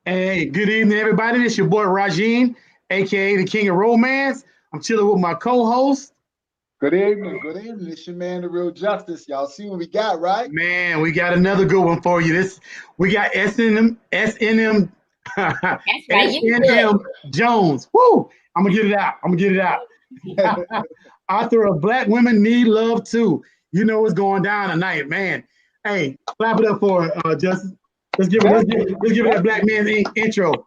Hey, good evening, everybody. This your boy Rajeen, aka the King of Romance. I'm chilling with my co-host. Good evening, good evening. It's your man, the real justice. Y'all see what we got, right? Man, we got another good one for you. This we got SNM That's right. You can do it. SNM Jones. Woo! I'm gonna get it out. I'm gonna get it out. Author of Black Women Need Love Too. You know what's going down tonight, man. Hey, clap it up for Justice. Thank Let's give it a thank black man intro.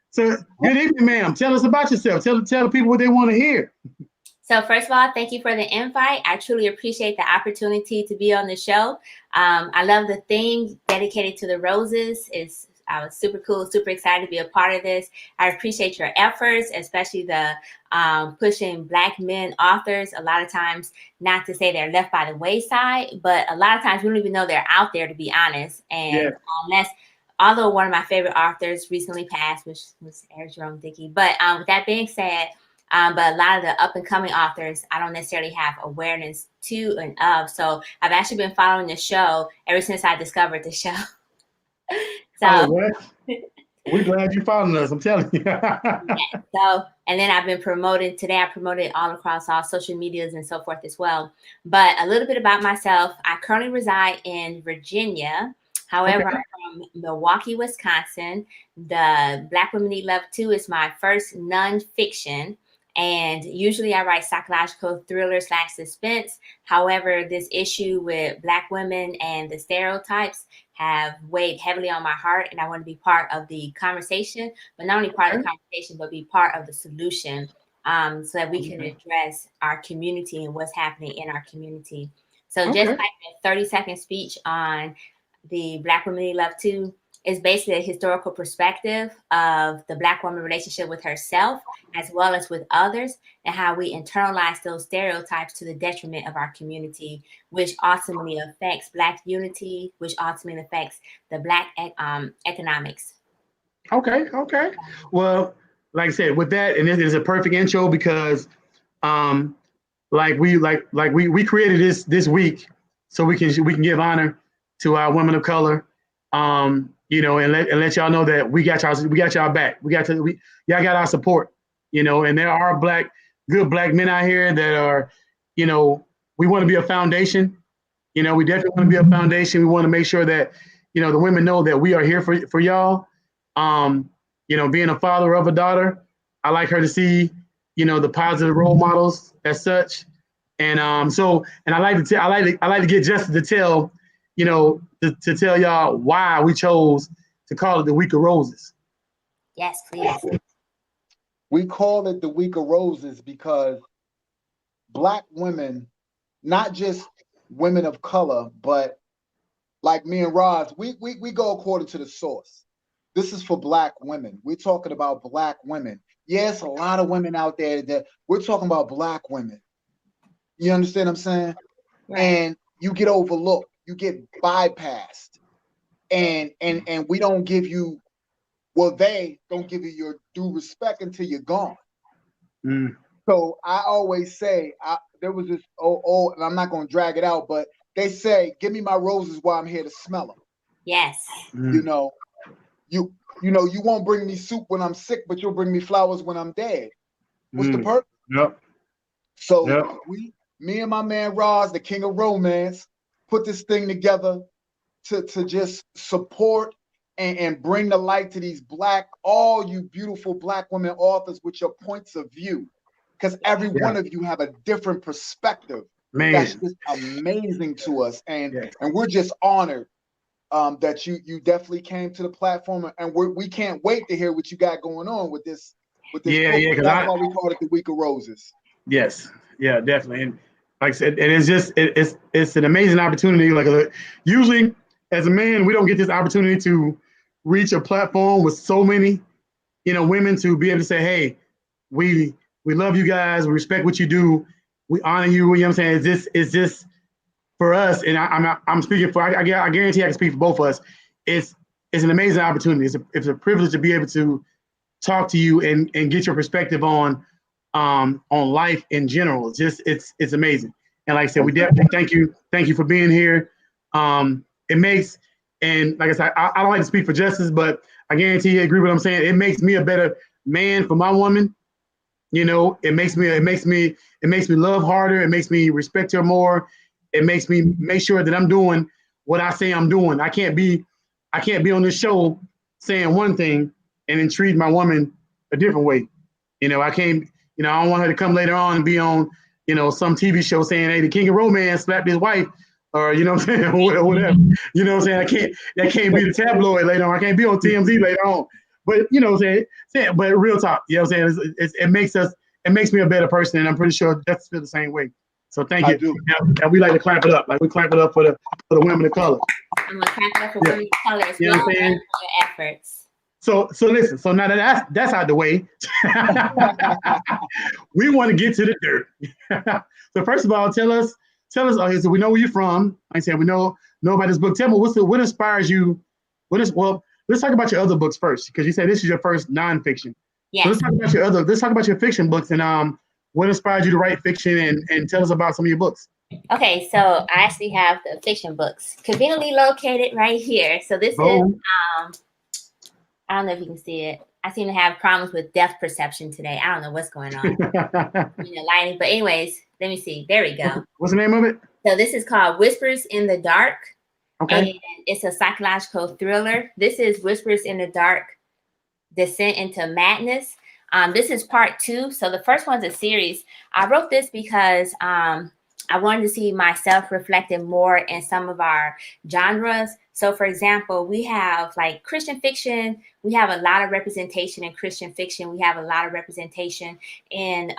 So, good evening, ma'am. Tell us about yourself. Tell the people what they want to hear. So first of all, thank you for the invite. I truly appreciate the opportunity to be on the show. I love the theme dedicated to the roses. I was super cool, super excited to be a part of this. I appreciate your efforts, especially the pushing Black men authors. A lot of times, not to say they're left by the wayside, but a lot of times we don't even know they're out there, to be honest. Yeah. And unless, although one of my favorite authors recently passed, which was Eric Jerome Dickey. But with that being said, but a lot of the up and coming authors, I don't necessarily have awareness to and of. So I've actually been following the show ever since I discovered the show. Oh, So, well, we're glad you following us. I'm telling you. yeah, so, and then I've been promoted today. I promoted all across all social medias and so forth as well. But a little bit about myself. I currently reside in Virginia. However, Okay. I'm from Milwaukee, Wisconsin. The Black Women Need Love 2 is my first nonfiction. And usually I write psychological thriller / suspense. However, this issue with Black women and the stereotypes have weighed heavily on my heart. And I want to be part of the conversation, but not only part of the conversation, but be part of the solution, so that we can address our community and what's happening in our community. So just Okay. like a 30-second speech on the Black Women Need Love Too is basically a historical perspective of the Black woman relationship with herself as well as with others, and how we internalize those stereotypes to the detriment of our community, which ultimately affects Black unity, which ultimately affects the Black economics. Okay. Okay. Well, like I said, with that, and it is a perfect intro because, um, we created this week so we can give honor to our women of color, and let y'all know that we got y'all back. Y'all got our support, and there are good black men out here that are, you know, we want to be a foundation. We definitely want to be a foundation. We want to make sure that, the women know that we are here for y'all. Being a father of a daughter, I like her to see, the positive role models as such. And I like to get Justin to tell, to tell y'all why we chose to call it the Week of Roses. Yes, please. We call it the Week of Roses because Black women, not just women of color, but like me and Roz, we go according to the source. This is for Black women. We're talking about Black women. Yes, a lot of women out there that we're talking about Black women. You understand what I'm saying? Right. And you get overlooked, you get bypassed, and we don't give you, well, they don't give you your due respect until you're gone. Mm. So I always say, there was this and I'm not going to drag it out, but they say, "Give me my roses while I'm here to smell them." Yes. You know, you you won't bring me soup when I'm sick, but you'll bring me flowers when I'm dead. What's the purpose? Yep. So Yep. me and my man Roz, the King of Romance, put this thing together to just support and bring the light to these all you beautiful Black women authors with your points of view. Because every Yeah. one of you have a different perspective. That's Man. just amazing to us. And Yeah. we're just honored that you definitely came to the platform, and we can't wait to hear what you got going on with this Yeah. book. Yeah. Because That's why we call it the Week of Roses. yes. Yeah. Definitely. And like I said, and it's an amazing opportunity. Usually, as a man, we don't get this opportunity to reach a platform with so many, women to be able to say, hey, we we love you guys, we respect what you do, we honor you. You know what I'm saying? Is this for us? And I'm speaking for. I guarantee I can speak for both of us. It's it's an amazing opportunity. It's a privilege to be able to talk to you and get your perspective on life in general. It's amazing. And like I said, we definitely thank you for being here. It makes And like I said, I don't like to speak for justice, but I guarantee you agree with what I'm saying. It makes me a better man for my woman. You know, it makes me love harder. It makes me respect her more. It makes me make sure that I'm doing what I say I'm doing. I can't be on this show saying one thing and then treat my woman a different way. You know, I can't, you know, I don't want her to come later on and be on, you know, some TV show saying, hey, the king of romance slapped his wife, or you know what I'm saying, or whatever. You know what I'm saying? That can't be the tabloid later on. I can't be on TMZ later on. But you know what I'm saying? But real talk, you know what I'm saying? It makes me a better person, and I'm pretty sure that's feel the same way. So thank you. I do. And we like to clap it up. Like we clap it up for the women of color. I'm gonna clap it up for women of color as You know well what I'm for saying? your efforts. So listen. So now that that's out the way, we want to get to the dirt. So first of all, tell us. Okay, so we know where you're from. Like I said, we know about this book. Tell me what inspires you. Well, let's talk about your other books first, because you said this is your first nonfiction. Yes. So let's talk about your fiction books and what inspired you to write fiction and tell us about some of your books. Okay, so I actually have the fiction books conveniently located right here. So this is I don't know if you can see it. I seem to have problems with depth perception today. I don't know what's going on. Lighting. But anyways, let me see. There we go. What's the name of it? So this is called Whispers in the Dark. Okay. And it's a psychological thriller. This is Whispers in the Dark, Descent into Madness. This is part 2. So the first one's a series. I wrote this because I wanted to see myself reflected more in some of our genres. So for example, we have like Christian fiction. We have a lot of representation in Christian fiction. We have a lot of representation in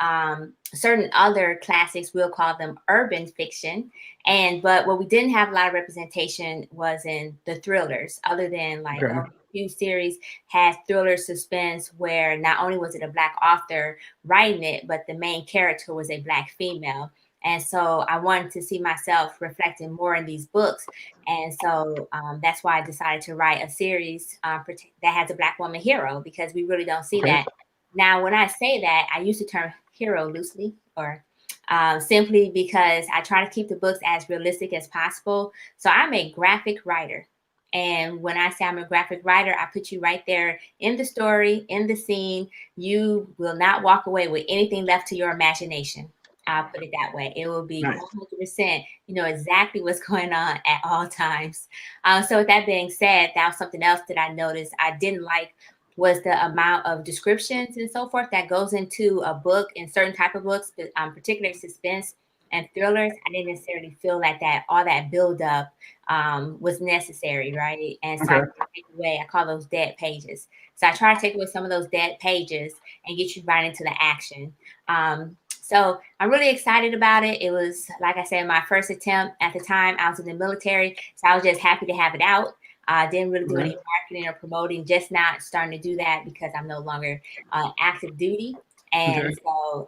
certain other classics. We'll call them urban fiction. But what we didn't have a lot of representation was in the thrillers, other than like a few series had thriller suspense where not only was it a Black author writing it, but the main character was a Black female. And so I wanted to see myself reflecting more in these books. And so that's why I decided to write a series that has a Black woman hero, because we really don't see that. Now, when I say that, I use the term hero loosely, or simply because I try to keep the books as realistic as possible. So I'm a graphic writer. And when I say I'm a graphic writer, I put you right there in the story, in the scene. You will not walk away with anything left to your imagination. I'll put it that way. It will be 100%, you know, exactly what's going on at all times. So with that being said, that was something else that I noticed I didn't like, was the amount of descriptions and so forth that goes into a book, in certain type of books, particularly suspense and thrillers. I didn't necessarily feel like that all that buildup was necessary, right? And so I take away, I call those dead pages. So I try to take away some of those dead pages and get you right into the action. So I'm really excited about it. It was, like I said, my first attempt. At the time, I was in the military, so I was just happy to have it out. I didn't really do any marketing or promoting, just not starting to do that because I'm no longer active duty. And so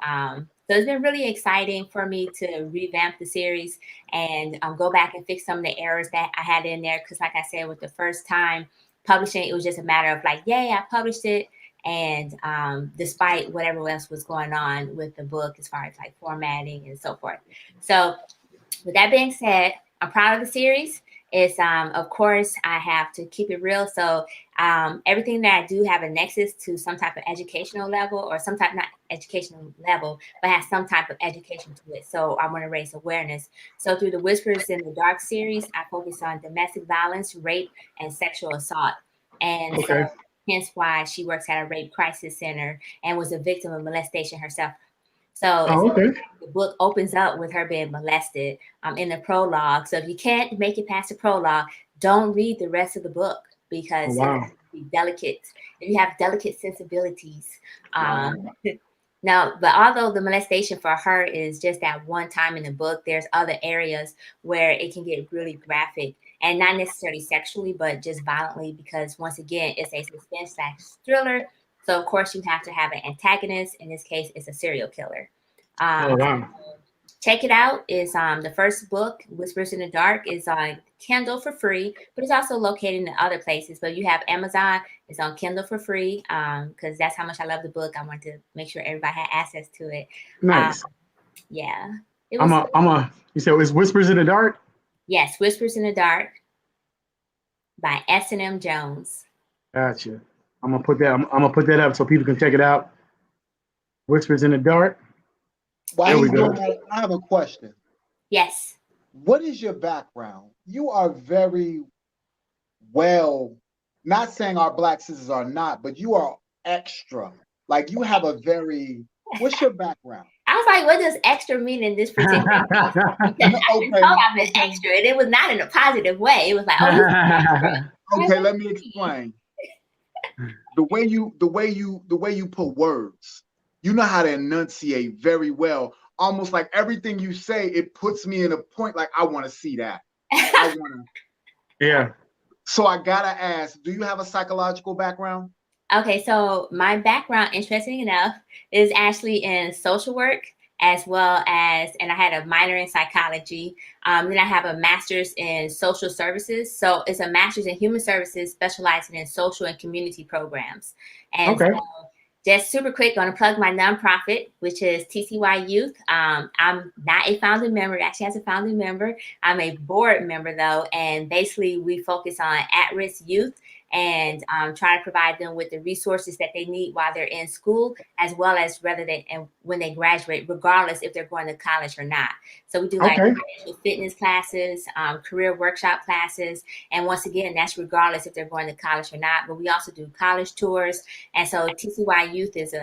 it's been really exciting for me to revamp the series and go back and fix some of the errors that I had in there. Because like I said, with the first time publishing, it was just a matter of like, yay, I published it. And despite whatever else was going on with the book, as far as like formatting and so forth. So with that being said, I'm proud of the series. It's, of course, I have to keep it real. So everything that I do have a nexus to some type of educational level, or some type, not educational level, but has some type of education to it. So I want to raise awareness. So through the Whispers in the Dark series, I focus on domestic violence, rape, and sexual assault. And so hence why she works at a rape crisis center and was a victim of molestation herself. So the book opens up with her being molested in the prologue. So if you can't make it past the prologue, don't read the rest of the book, because it's delicate. If you have delicate sensibilities. Now, but although the molestation for her is just that one time in the book, there's other areas where it can get really graphic, and not necessarily sexually, but just violently, because once again, it's a suspense/thriller. So of course you have to have an antagonist. In this case, it's a serial killer. Check it out. Is the first book, Whispers in the Dark, is on Kindle for free, but it's also located in other places. But you have Amazon, it's on Kindle for free, because that's how much I love the book. I want to make sure everybody had access to it. Nice. Yeah. You said it's Whispers in the Dark? Yes, Whispers in the Dark. by S&M Jones. Gotcha. I'm gonna put that. I'm gonna put that up so people can check it out. Whispers in the Dark. While There we he's go. doing that, I have a question. Yes. What is your background? You are very well, not saying our Black sisters are not, but you are extra. Like you have a very, what's your background? I was like, what does extra mean in this particular case? Because I've been told I've been extra, and it was not in a positive way. It was like, oh, he's extra. Okay, let me explain. The way you put words, you know how to enunciate very well. Almost like everything you say, it puts me in a point like I want to see that. I want to. Yeah. So I gotta ask, do you have a psychological background? Okay, so my background, interesting enough, is actually in social work as well as, and I had a minor in psychology. Then I have a master's in social services. So it's a master's in human services specializing in social and community programs. And Okay. so just super quick, going to plug my nonprofit, which is TCY Youth. I'm not a founding member. It actually has a founding member. I'm a board member, though. And basically, we focus on at-risk youth and try to provide them with the resources that they need while they're in school, as well as and when they graduate, regardless if they're going to college or not. So we do like financial fitness classes, career workshop classes. And once again, that's regardless if they're going to college or not. But we also do college tours. And so TCY Youth is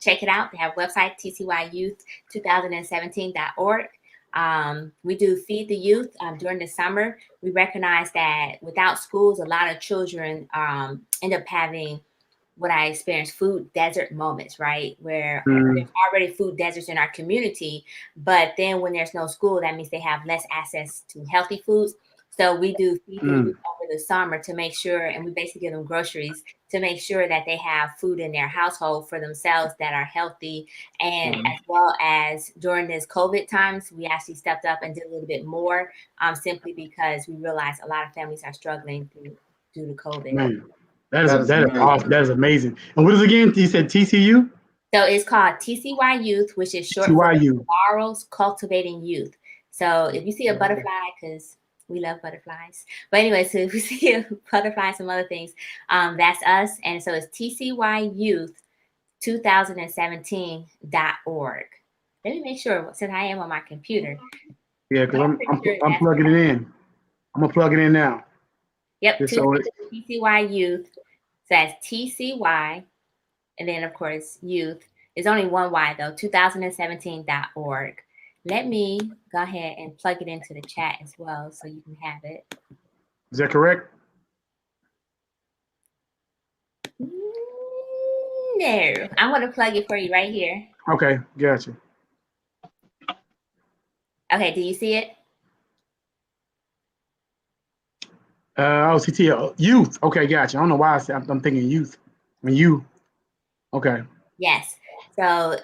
check it out. They have a website, tcyyouth2017.org. We do Feed the Youth during the summer. We recognize that without schools, a lot of children end up having what I experienced, food desert moments, right? Where there's already food deserts in our community, but then when there's no school, that means they have less access to healthy foods. So we do Feed the Youth over the summer to make sure, and we basically give them groceries to make sure that they have food in their household for themselves that are healthy. And as well as during this COVID times, we actually stepped up and did a little bit more simply because we realized a lot of families are struggling due to COVID. Man, that is awesome. That is amazing. And what is again? You said TCU? So it's called TCY Youth, which is short for Tomorrow's Cultivating Youth. So if you see a butterfly, because we love butterflies. But anyway, so if you see a butterfly, some other things, that's us. And so it's tcyyouth2017.org. Let me make sure, since I am on my computer. Yeah, because I'm plugging it in. I'm going to plug it in now. Yep, TCY Youth. So that's TCY, and then, of course, Youth. There's only one Y, though, 2017.org. Let me go ahead and plug it into the chat as well so you can have it. Is that correct? No, I'm going to plug it for you right here. Okay, gotcha. Okay, do you see it? CT youth. Okay, gotcha. I don't know why I'm thinking youth. You. Okay. Yes. So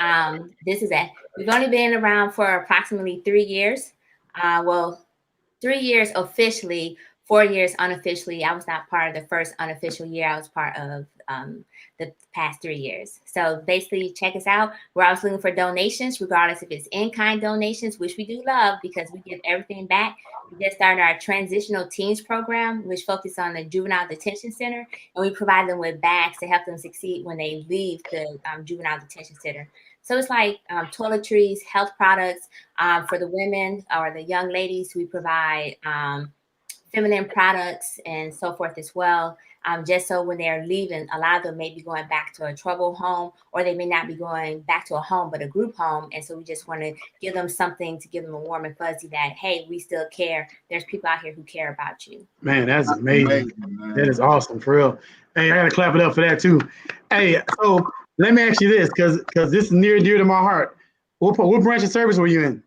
this is we've only been around for approximately 3 years. 3 years officially, 4 years unofficially. I was not part of the first unofficial year. I was part of the past 3 years. So basically, check us out. We're always looking for donations, regardless if it's in-kind donations, which we do love because we give everything back. We just started our transitional teens program, which focuses on the juvenile detention center, and we provide them with bags to help them succeed when they leave the juvenile detention center. So it's like toiletries, health products for the women or the young ladies. We provide feminine products and so forth as well. Just so when they're leaving, a lot of them may be going back to a trouble home, or they may not be going back to a home, but a group home. And so we just want to give them something to give them a warm and fuzzy that, hey, we still care. There's people out here who care about you. Man, that's amazing. Man. That is awesome, for real. Hey, I got to clap it up for that too. Hey, so let me ask you this, because this is near and dear to my heart. What branch of service were you in?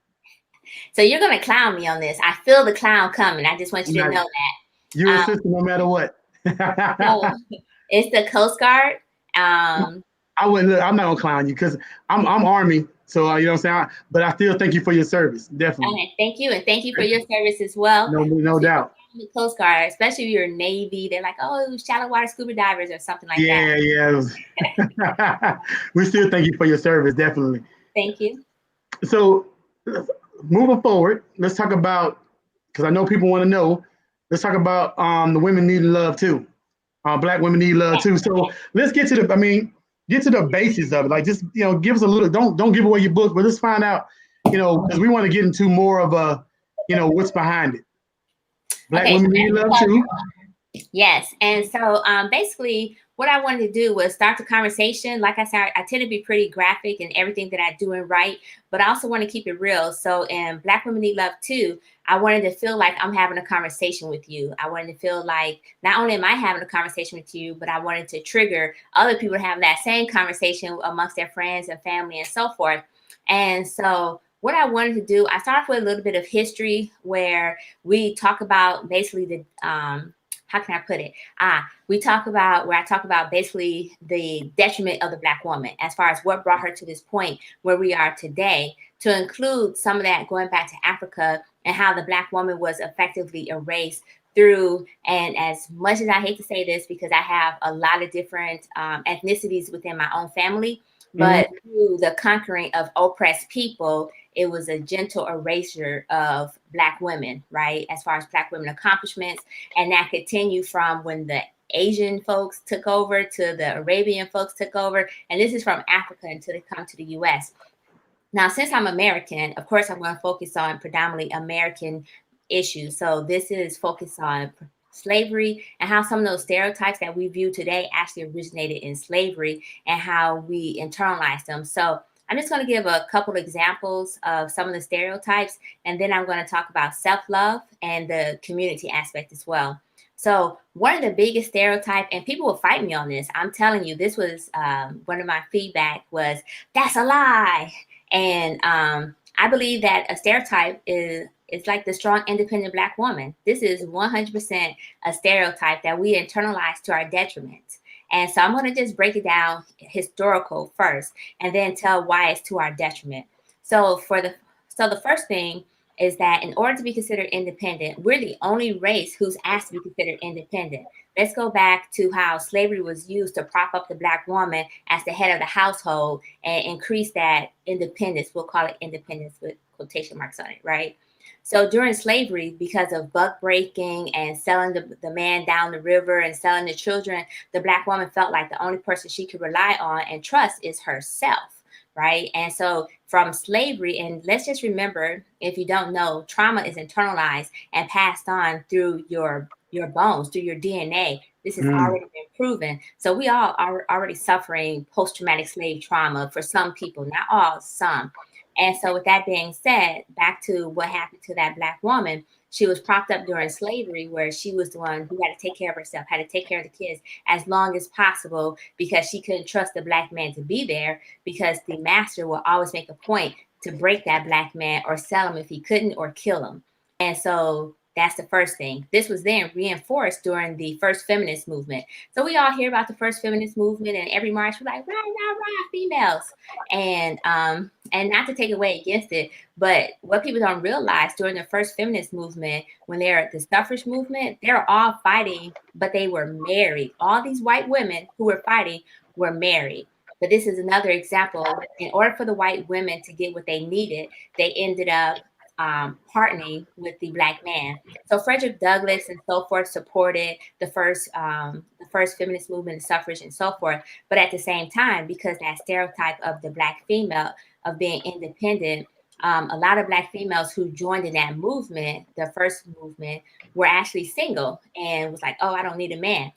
So you're going to clown me on this. I feel the clown coming. I just want you to know that. You're assistant no matter what. So it's the Coast Guard. I'm not gonna clown you because I'm Army, so you know what I'm saying. But I still thank you for your service, definitely. Okay, thank you, and thank you for your service as well. No doubt. The Coast Guard, especially if you're Navy, they're like, oh, shallow water scuba divers or something like that. Yeah. We still thank you for your service, definitely. Thank you. So moving forward, let's talk about, because I know people want to know, let's talk about the women needing love too. Black women need love too. So let's get to the. I mean, get to the basis of it. Like just give us a little. Don't give away your book, but let's find out. Because we want to get into more of a, what's behind it. Black Okay, women need love too. yes. And so basically what I wanted to do was start the conversation. Like I said, I tend to be pretty graphic in everything that I do and write, but I also want to keep it real. So in Black Women Need Love Too, I wanted to feel like I'm having a conversation with you. I wanted to feel like not only am I having a conversation with you, but I wanted to trigger other people to have that same conversation amongst their friends and family and so forth. And so what I wanted to do, I started with a little bit of history where we talk about basically the how can I put it? We talk about where I talk about basically the detriment of the Black woman as far as what brought her to this point where we are today, to include some of that going back to Africa and how the Black woman was effectively erased through, and as much as I hate to say this because I have a lot of different ethnicities within my own family, but through the conquering of oppressed people, it was a gentle erasure of Black women, right? As far as Black women accomplishments. And that continued from when the Asian folks took over to the Arabian folks took over. And this is from Africa until they come to the US. Now, since I'm American, of course, I'm going to focus on predominantly American issues. So this is focused on slavery and how some of those stereotypes that we view today actually originated in slavery and how we internalize them. So I'm just going to give a couple examples of some of the stereotypes, and then I'm going to talk about self-love and the community aspect as well. So one of the biggest stereotype, and people will fight me on this, I'm telling you, this was one of my feedback was, that's a lie. And I believe that a stereotype is it's like the strong, independent Black woman. This is 100% a stereotype that we internalize to our detriment. And so I'm going to just break it down historical first, and then tell why it's to our detriment. So the first thing is that in order to be considered independent, we're the only race who's asked to be considered independent. Let's go back to how slavery was used to prop up the Black woman as the head of the household and increase that independence. We'll call it independence with quotation marks on it, right? So during slavery, because of buck breaking and selling the man down the river and selling the children, the Black woman felt like the only person she could rely on and trust is herself, right? And so from slavery, and let's just remember, if you don't know, trauma is internalized and passed on through your bones, through your DNA. This has already been proven. So we all are already suffering post-traumatic slave trauma for some people, not all, some. And so with that being said, back to what happened to that Black woman, she was propped up during slavery where she was the one who had to take care of herself, had to take care of the kids as long as possible because she couldn't trust the Black man to be there because the master will always make a point to break that Black man or sell him if he couldn't or kill him. And so that's the first thing. This was then reinforced during the first feminist movement. So we all hear about the first feminist movement, and every march we're like, rah, rah, rah, females. And not to take away against it, but what people don't realize during the first feminist movement, when they're at the suffrage movement, they're all fighting, but they were married. All these white women who were fighting were married. But this is another example. In order for the white women to get what they needed, they ended up partnering with the Black man. So Frederick Douglass and so forth supported the first feminist movement, suffrage and so forth. But at the same time, because that stereotype of the Black female of being independent, a lot of Black females who joined in that movement, the first movement, were actually single and was like, oh, I don't need a man.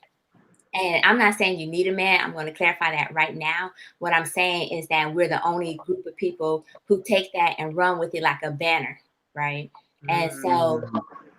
And I'm not saying you need a man. I'm going to clarify that right now. What I'm saying is that we're the only group of people who take that and run with it like a banner, right? And so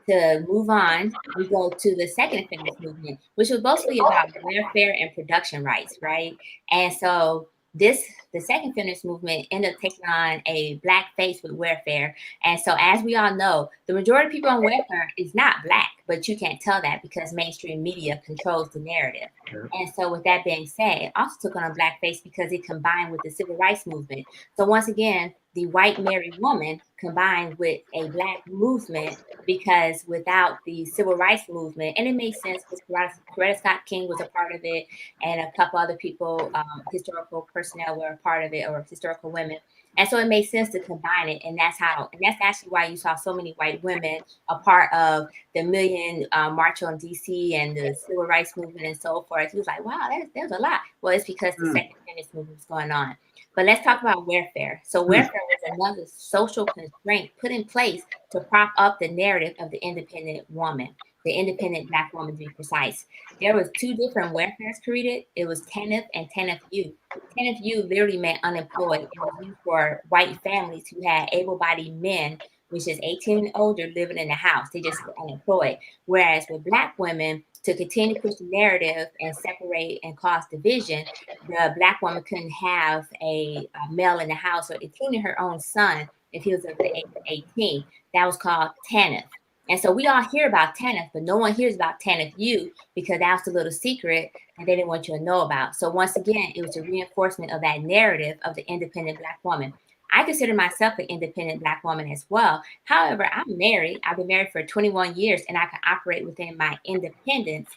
to move on, we go to the second feminist movement, which was mostly about welfare and production rights, right? And so the second feminist movement ended up taking on a Black face with welfare. And so as we all know, the majority of people on welfare is not Black, but you can't tell that because mainstream media controls the narrative. And so with that being said, it also took on a Black face because it combined with the civil rights movement. So once again, the white married woman combined with a Black movement, because without the civil rights movement, and it makes sense because Coretta Scott King was a part of it, and a couple other people, historical personnel were a part of it, or historical women. And so it made sense to combine it. And that's actually why you saw so many white women a part of the Million March on DC and the Civil Rights Movement and so forth. He was like, wow, there's a lot. Well, it's because the second feminist movement was going on. But let's talk about welfare. So welfare was another social constraint put in place to prop up the narrative of the independent woman, the independent Black woman to be precise. There was two different welfares created. It was TANF and TANF-U. TANF-U literally meant unemployed. It was used for white families who had able-bodied men, which is 18 and older, living in the house. They just were unemployed. Whereas with Black women, to continue to push the narrative and separate and cause division, the Black woman couldn't have a male in the house, or including her own son, if he was over the age of 18. That was called TANF. And so we all hear about TANF, but no one hears about TANF-U because that's the little secret that they didn't want you to know about. So once again, it was a reinforcement of that narrative of the independent Black woman. I consider myself an independent Black woman as well. However, I'm married. I've been married for 21 years, and I can operate within my independence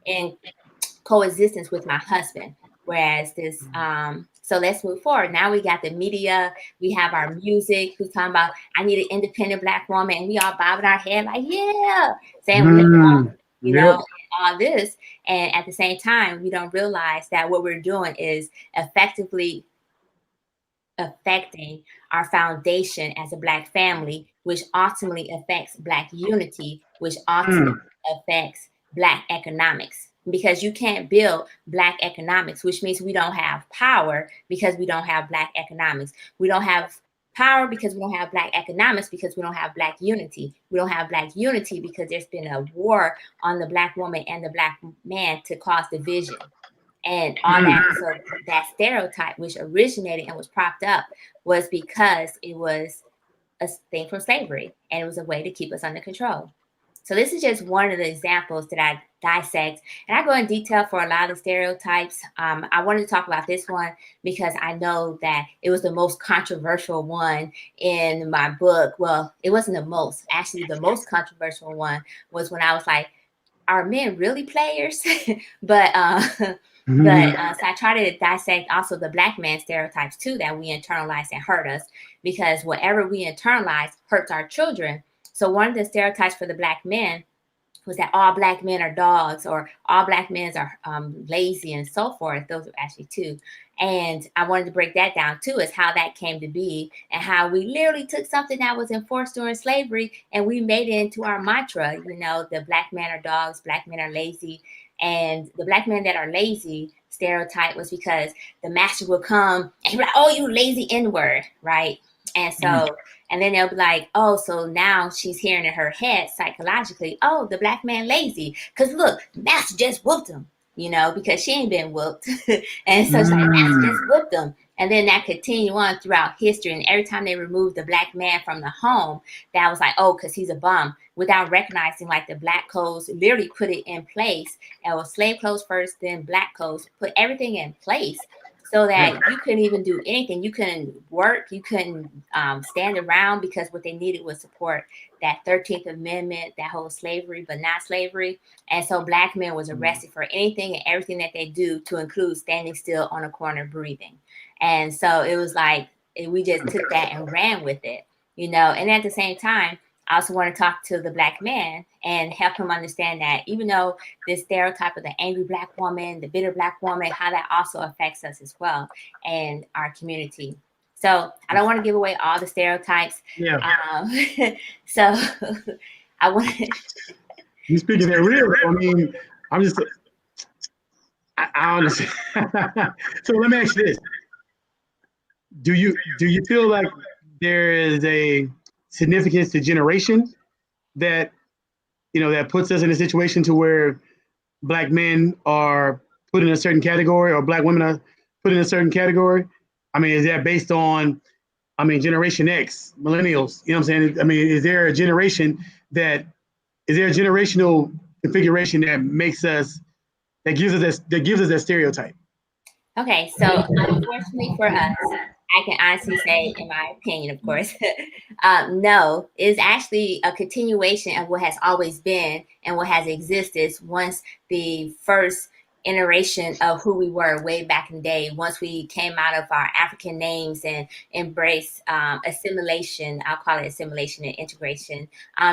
and coexistence with my husband. Whereas this, so let's move forward. Now we got the media, we have our music, who's talking about, I need an independent Black woman, and we all bobbing our head like, yeah, saying, you know, all this. And at the same time, we don't realize that what we're doing is effectively affecting our foundation as a Black family, which ultimately affects Black unity, which ultimately affects Black economics. Because you can't build Black economics, which means we don't have power because we don't have Black economics. We don't have power because we don't have Black economics, because we don't have Black unity. We don't have Black unity because there's been a war on the Black woman and the Black man to cause division. And all that, so that stereotype, which originated and was propped up, was because it was a thing from slavery, and it was a way to keep us under control. So this is just one of the examples that I dissect, and I go in detail for a lot of stereotypes. I wanted to talk about this one because I know that it was the most controversial one in my book. Well, it wasn't the most. Actually, the most controversial one was when I was like, are men really players? But so I try to dissect also the Black man stereotypes too that we internalize and hurt us, because whatever we internalize hurts our children. So one of the stereotypes for the Black men was that all Black men are dogs, or all Black men are lazy and so forth. Those are actually two. And I wanted to break that down too, is how that came to be, and how we literally took something that was enforced during slavery and we made it into our mantra. You know, the Black men are dogs, Black men are lazy. And the Black men that are lazy stereotype was because the master will come and be like, oh, you lazy N-word, right? And so, and then they'll be like, oh, so now she's hearing in her head psychologically, oh, the Black man lazy. Because look, master just whooped him, you know, because she ain't been whooped. And so she's like, master just whooped him. And then that continued on throughout history. And every time they removed the Black man from the home, that was like, oh, because he's a bum, without recognizing like the Black codes literally put it in place. It was slave codes first, then Black codes, put everything in place so that you couldn't even do anything. You couldn't work, you couldn't stand around, because what they needed was support that 13th Amendment, that whole slavery, but not slavery. And so Black men was arrested for anything and everything that they do, to include standing still on a corner breathing. And so it was like, we just took that and ran with it, you know. And at the same time, I also want to talk to the Black man and help him understand that even though this stereotype of the angry Black woman, the bitter Black woman, how that also affects us as well and our community. So I don't want to give away all the stereotypes. So I want to. You speaking that real? I mean, I'm just. I understand. So let me ask you this: Do you feel like there is a significance to generation that, you know, that puts us in a situation to where Black men are put in a certain category, or Black women are put in a certain category? I mean, is that based on, I mean, Generation X, millennials? You know what I'm saying? I mean, is there a generational configuration that makes us, that gives us that stereotype? Okay, so unfortunately for us, I can honestly say, in my opinion, of course, no, it's actually a continuation of what has always been and what has existed once the first iteration of who we were way back in the day once we came out of our African names and embraced assimilation. I'll call it assimilation and integration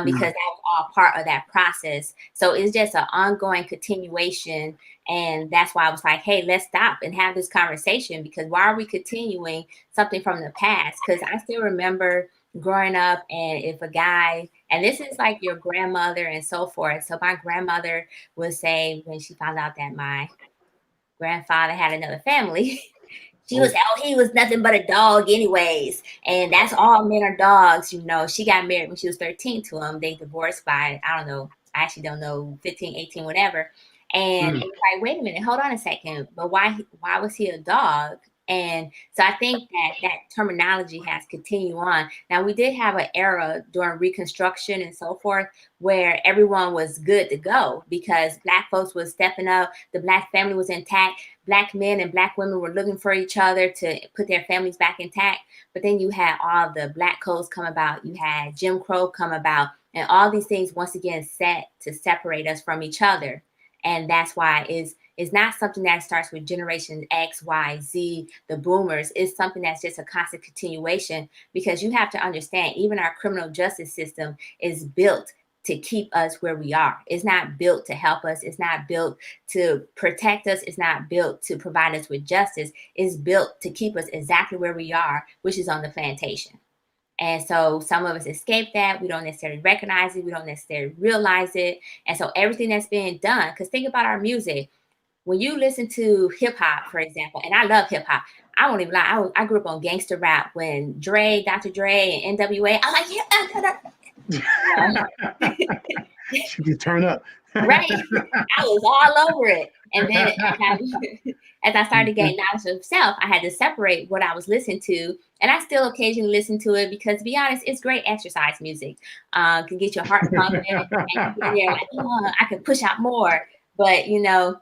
because that was all part of that process. So it's just an ongoing continuation. And that's why I was like, hey, let's stop and have this conversation, because why are we continuing something from the past? Because I still remember growing up, and if a guy, and this is like your grandmother and so forth. So my grandmother would say when she found out that my grandfather had another family, she was, oh, he was nothing but a dog anyways. And that's all men are dogs, you know. She got married when she was 13 to him. They divorced by, I don't know, I actually don't know, 15, 18, whatever. And it was like, wait a minute, hold on a second. But why was he a dog? And so I think that terminology has continued on. Now, we did have an era during Reconstruction and so forth where everyone was good to go because Black folks was stepping up. The Black family was intact. Black men and Black women were looking for each other to put their families back intact. But then you had all the Black codes come about. You had Jim Crow come about. And all these things, once again, set to separate us from each other. And that's why it's not something that starts with generation X, Y, Z, the boomers. It's something that's just a constant continuation, because you have to understand, even our criminal justice system is built to keep us where we are. It's not built to help us. It's not built to protect us. It's not built to provide us with justice. It's built to keep us exactly where we are, which is on the plantation. And so some of us escape that. We don't necessarily recognize it. We don't necessarily realize it. And so everything that's being done, because think about our music. When you listen to hip hop, for example, and I love hip hop. I won't even lie. I grew up on gangster rap when Dr. Dre and NWA. I'm like, yeah. You turn up. Right. I was all over it. And then as I started to gain knowledge of self, I had to separate what I was listening to. And I still occasionally listen to it because, to be honest, it's great exercise music. Can get your heart pumping. And you're like, oh, I can push out more. But, you know,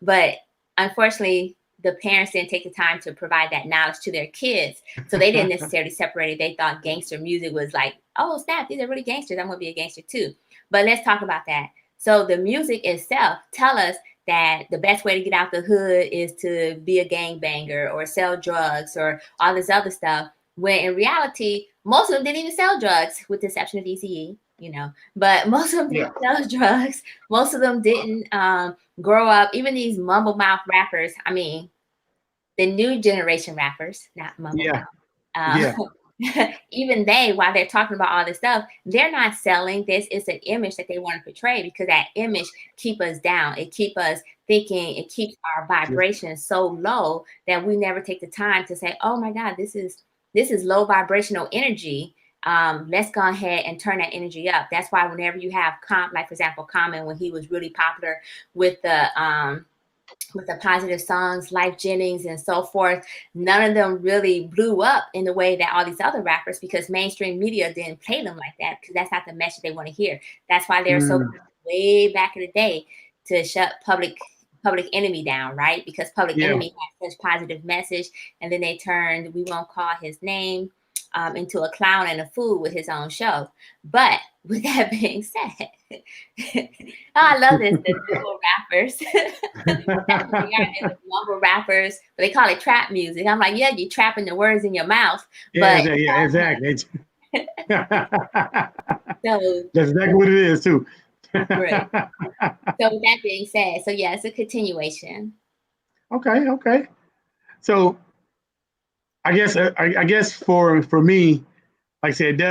but unfortunately, the parents didn't take the time to provide that knowledge to their kids. So they didn't necessarily separate it. They thought gangster music was like, oh, snap, these are really gangsters. I'm going to be a gangster too. But let's talk about that. So the music itself tell us that the best way to get out the hood is to be a gangbanger or sell drugs or all this other stuff. When in reality, most of them didn't even sell drugs, with the exception of ECE, you know. But most of them didn't sell drugs. Most of them didn't grow up. Even these mumble mouth rappers. I mean, the new generation rappers, not mumble mouth. Even they, while they're talking about all this stuff, they're not selling this. It's an image that they want to portray, because that image keep us down. It keep us thinking. It keeps our vibration so low that we never take the time to say, oh my God, this is low vibrational energy. Let's go ahead and turn that energy up. That's why whenever you have like for example, Common, when he was really popular with the positive songs, Life Jennings and so forth, none of them really blew up in the way that all these other rappers, because mainstream media didn't play them like that, because that's not the message they want to hear. That's why they're so way back in the day to shut Public Enemy down, right? Because Public Enemy had such positive message, and then they turned, we won't call his name, into a clown and a fool with his own show. But with that being said, I love this, the mumble rappers. Mumble rappers, but they call it trap music. I'm like, yeah, you're trapping the words in your mouth. But Exactly. So that's exactly what it is too. Right. So with that being said, so yeah, it's a continuation. Okay. So I guess for me, like I said,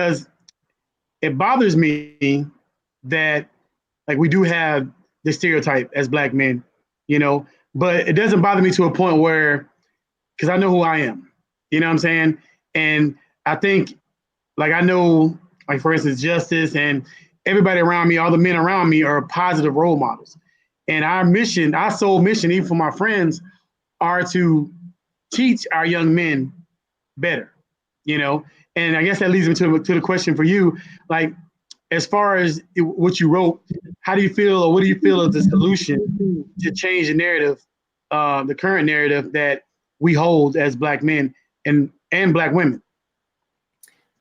it bothers me that, like, we do have this stereotype as Black men, you know, but it doesn't bother me to a point where, because I know who I am, you know what I'm saying? And I think, like, I know, like, for instance, Justice and everybody around me, all the men around me are positive role models. And our sole mission, even for my friends, are to teach our young men better, you know? And I guess that leads me to the question for you, like, as far as what you wrote, how do you feel, or what do you feel is the solution to change the narrative, the current narrative that we hold as Black men and Black women?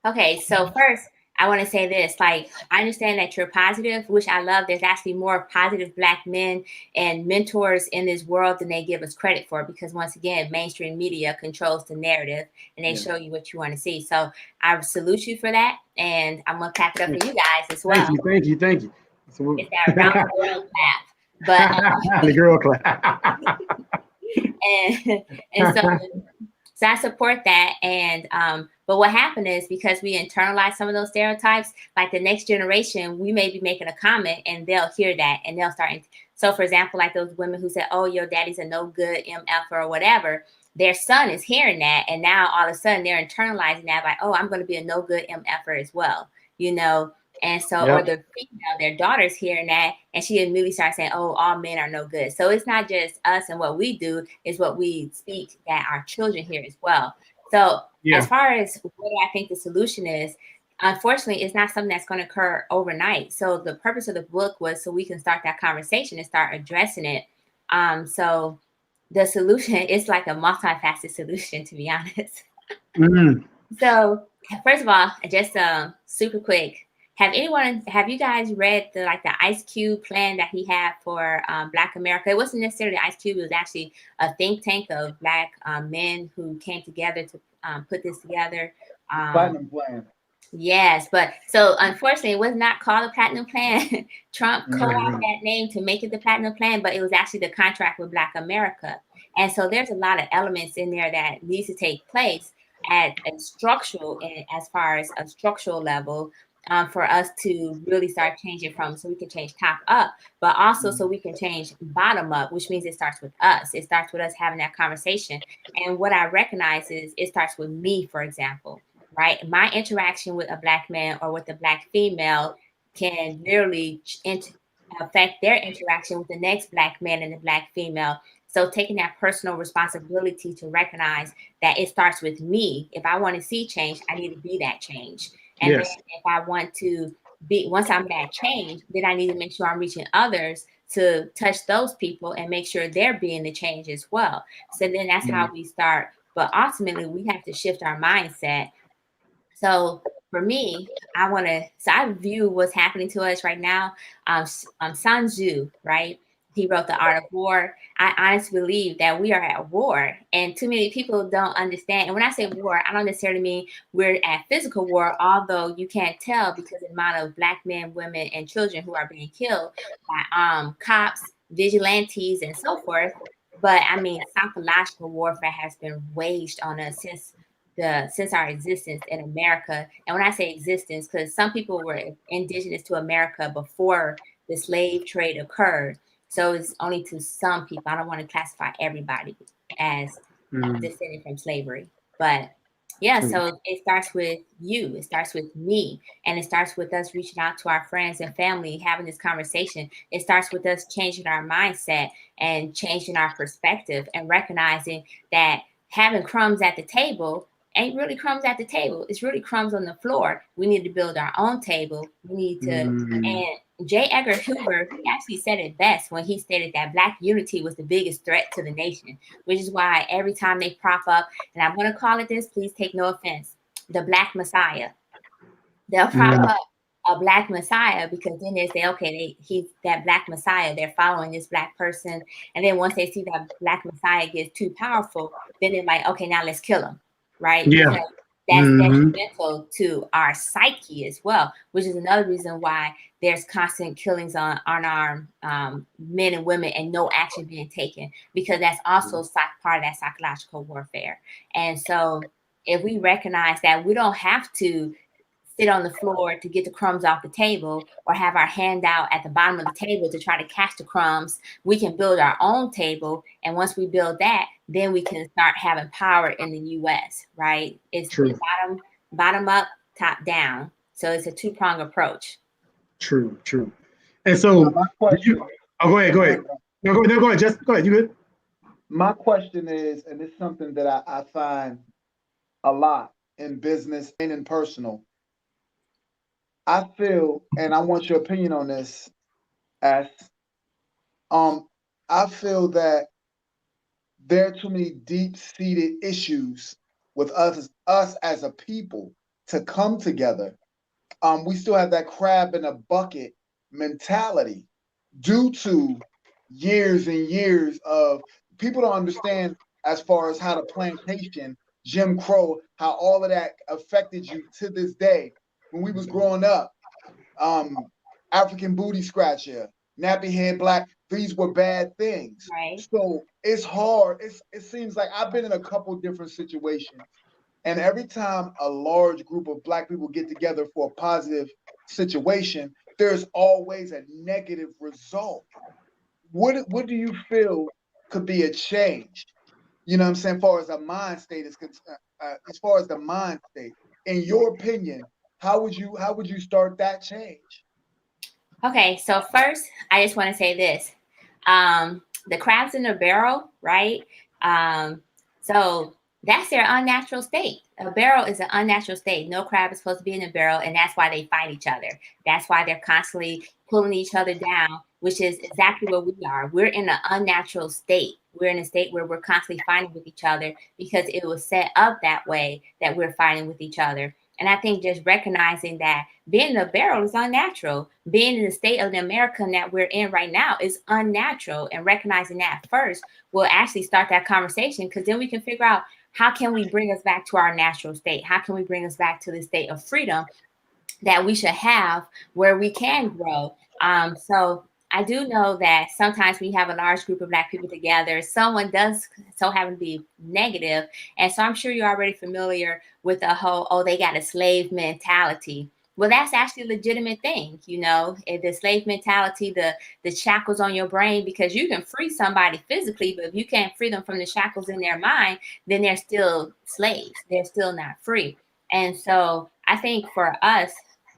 Okay, so first, I want to say this, like, I understand that you're positive, which I love. There's actually more positive Black men and mentors in this world than they give us credit for, because once again, mainstream media controls the narrative and they show you what you want to see. So I salute you for that. And I'm going to clap it up for you guys as well. Thank you. So, it's that round the world clap. But the girl clap. and so I support that. And but what happened is, because we internalize some of those stereotypes, like the next generation, we may be making a comment and they'll hear that and they'll start. So for example, like those women who said, oh, your daddy's a no good MF or whatever, their son is hearing that. And now all of a sudden they're internalizing that, like, oh, I'm going to be a no good MFer as well, you know? And so, or the female, their daughter's hearing that, and she immediately starts saying, oh, all men are no good. So it's not just us and what we do, is what we speak that our children hear as well. So as far as what I think the solution is, unfortunately, it's not something that's going to occur overnight. So the purpose of the book was so we can start that conversation and start addressing it. So the solution is like a multifaceted solution, to be honest. So first of all, just super quick, have you guys read the Ice Cube plan that he had for Black America? It wasn't necessarily Ice Cube, it was actually a think tank of Black men who came together to put this together. Platinum Plan. Yes, but so unfortunately, it was not called the Platinum Plan. Trump co-opted that name to make it the Platinum Plan, but it was actually the contract with Black America. And so there's a lot of elements in there that needs to take place at a structural, as far as a structural level, for us to really start changing from, so we can change top up, but also so we can change bottom up, which means it starts with us. It starts with us having that conversation. And what I recognize is it starts with me, for example, right? My interaction with a Black man or with a Black female can literally affect their interaction with the next Black man and the Black female. So taking that personal responsibility to recognize that it starts with me. If I want to see change, I need to be that change. And then if I want to be, once I'm that change, then I need to make sure I'm reaching others to touch those people and make sure they're being the change as well. So then that's how we start. But ultimately, we have to shift our mindset. So for me, I view what's happening to us right now. Sun Tzu, right? He wrote The Art of War. I honestly believe that we are at war, and too many people don't understand. And when I say war, I don't necessarily mean we're at physical war, although you can't tell because of the amount of Black men, women, and children who are being killed by cops, vigilantes, and so forth. But I mean, psychological warfare has been waged on us since our existence in America. And when I say existence, because some people were indigenous to America before the slave trade occurred. So it's only to some people. I don't want to classify everybody as descended from slavery. But yeah, so it starts with you. It starts with me. And it starts with us reaching out to our friends and family, having this conversation. It starts with us changing our mindset and changing our perspective and recognizing that having crumbs at the table ain't really crumbs at the table. It's really crumbs on the floor. We need to build our own table. We need to, and J. Edgar Hoover, he actually said it best when he stated that Black unity was the biggest threat to the nation, which is why every time they prop up, and I'm going to call it this, please take no offense, the Black Messiah. They'll prop up a Black Messiah because then they say, okay, he's that Black Messiah. They're following this Black person. And then once they see that Black Messiah gets too powerful, then they're like, okay, now let's kill him. Right? Yeah. Because that's detrimental to our psyche as well, which is another reason why there's constant killings on our men and women and no action being taken, because that's also part of that psychological warfare. And so if we recognize that we don't have to sit on the floor to get the crumbs off the table or have our hand out at the bottom of the table to try to catch the crumbs, we can build our own table. And once we build that, then we can start having power in the US, right? It's True. Bottom up, top down. So it's a two-pronged approach. True. And so, my question, go ahead. No, go ahead. Just go ahead. You good? My question is, and it's something that I find a lot in business and in personal. I feel, and I want your opinion on this, I feel that there are too many deep-seated issues with us as a people to come together we still have that crab in a bucket mentality due to years and years of people don't understand as far as how the plantation, Jim Crow, how all of that affected you to this day. When we was growing up, African booty scratcher, nappy head black, these were bad things. Right. So it's hard. It seems like I've been in a couple different situations. And every time a large group of Black people get together for a positive situation, there's always a negative result. What do you feel could be a change? You know what I'm saying? As far as a mind state is concerned, as far as the mind state, in your opinion, how would you start that change? Okay, so first, I just want to say this. The crabs in the barrel, right? So that's their unnatural state. A barrel is an unnatural state. No crab is supposed to be in a barrel, and that's why they fight each other. That's why they're constantly pulling each other down, which is exactly what we are. We're in an unnatural state. We're in a state where we're constantly fighting with each other because it was set up that way that we're fighting with each other. And I think just recognizing that being in a barrel is unnatural. Being in the state of the American that we're in right now is unnatural. And recognizing that first will actually start that conversation, because then we can figure out, how can we bring us back to our natural state? How can we bring us back to the state of freedom that we should have, where we can grow? So I do know that sometimes we have a large group of Black people together, someone does so happen to be negative. And so I'm sure you're already familiar with the whole, oh, they got a slave mentality. Well, that's actually a legitimate thing. The slave mentality, the shackles on your brain, because you can free somebody physically, but if you can't free them from the shackles in their mind, then they're still slaves. They're still not free. And so I think for us,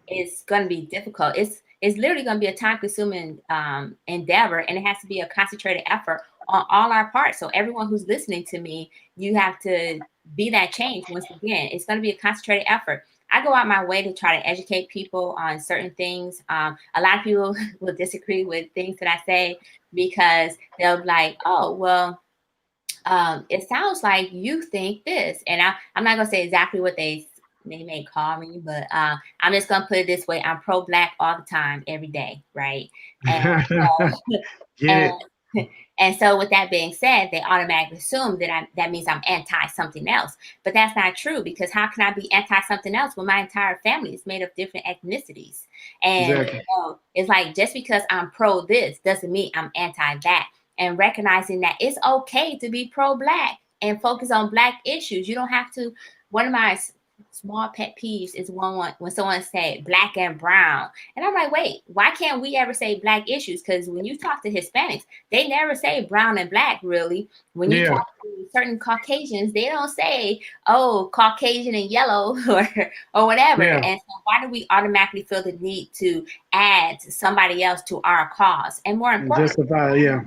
it's going to be difficult. It's literally going to be a time-consuming endeavor, and it has to be a concentrated effort on all our parts. So everyone who's listening to me, you have to be that change. Once again, it's going to be a concentrated effort. I go out my way to try to educate people on certain things. A lot of people will disagree with things that I say, because they'll be like, oh, well, it sounds like you think this. And I'm not going to say exactly what they may call me, but I'm just gonna put it this way: I'm pro-Black all the time, every day, right? And Get and, and so, with that being said, they automatically assume that that means I'm anti something else, but that's not true, because how can I be anti something else when my entire family is made of different ethnicities? And Exactly. it's like, just because I'm pro this doesn't mean I'm anti that. And recognizing that it's okay to be pro-Black and focus on Black issues. You don't have to. One of my small pet peeves is when someone say Black and brown, and I'm like, wait, why can't we ever say Black issues? Because when you talk to Hispanics, they never say brown and Black, really. When you talk to certain Caucasians, they don't say, oh, Caucasian and yellow or whatever. Yeah. And so why do we automatically feel the need to add somebody else to our cause? And more importantly, justify, yeah.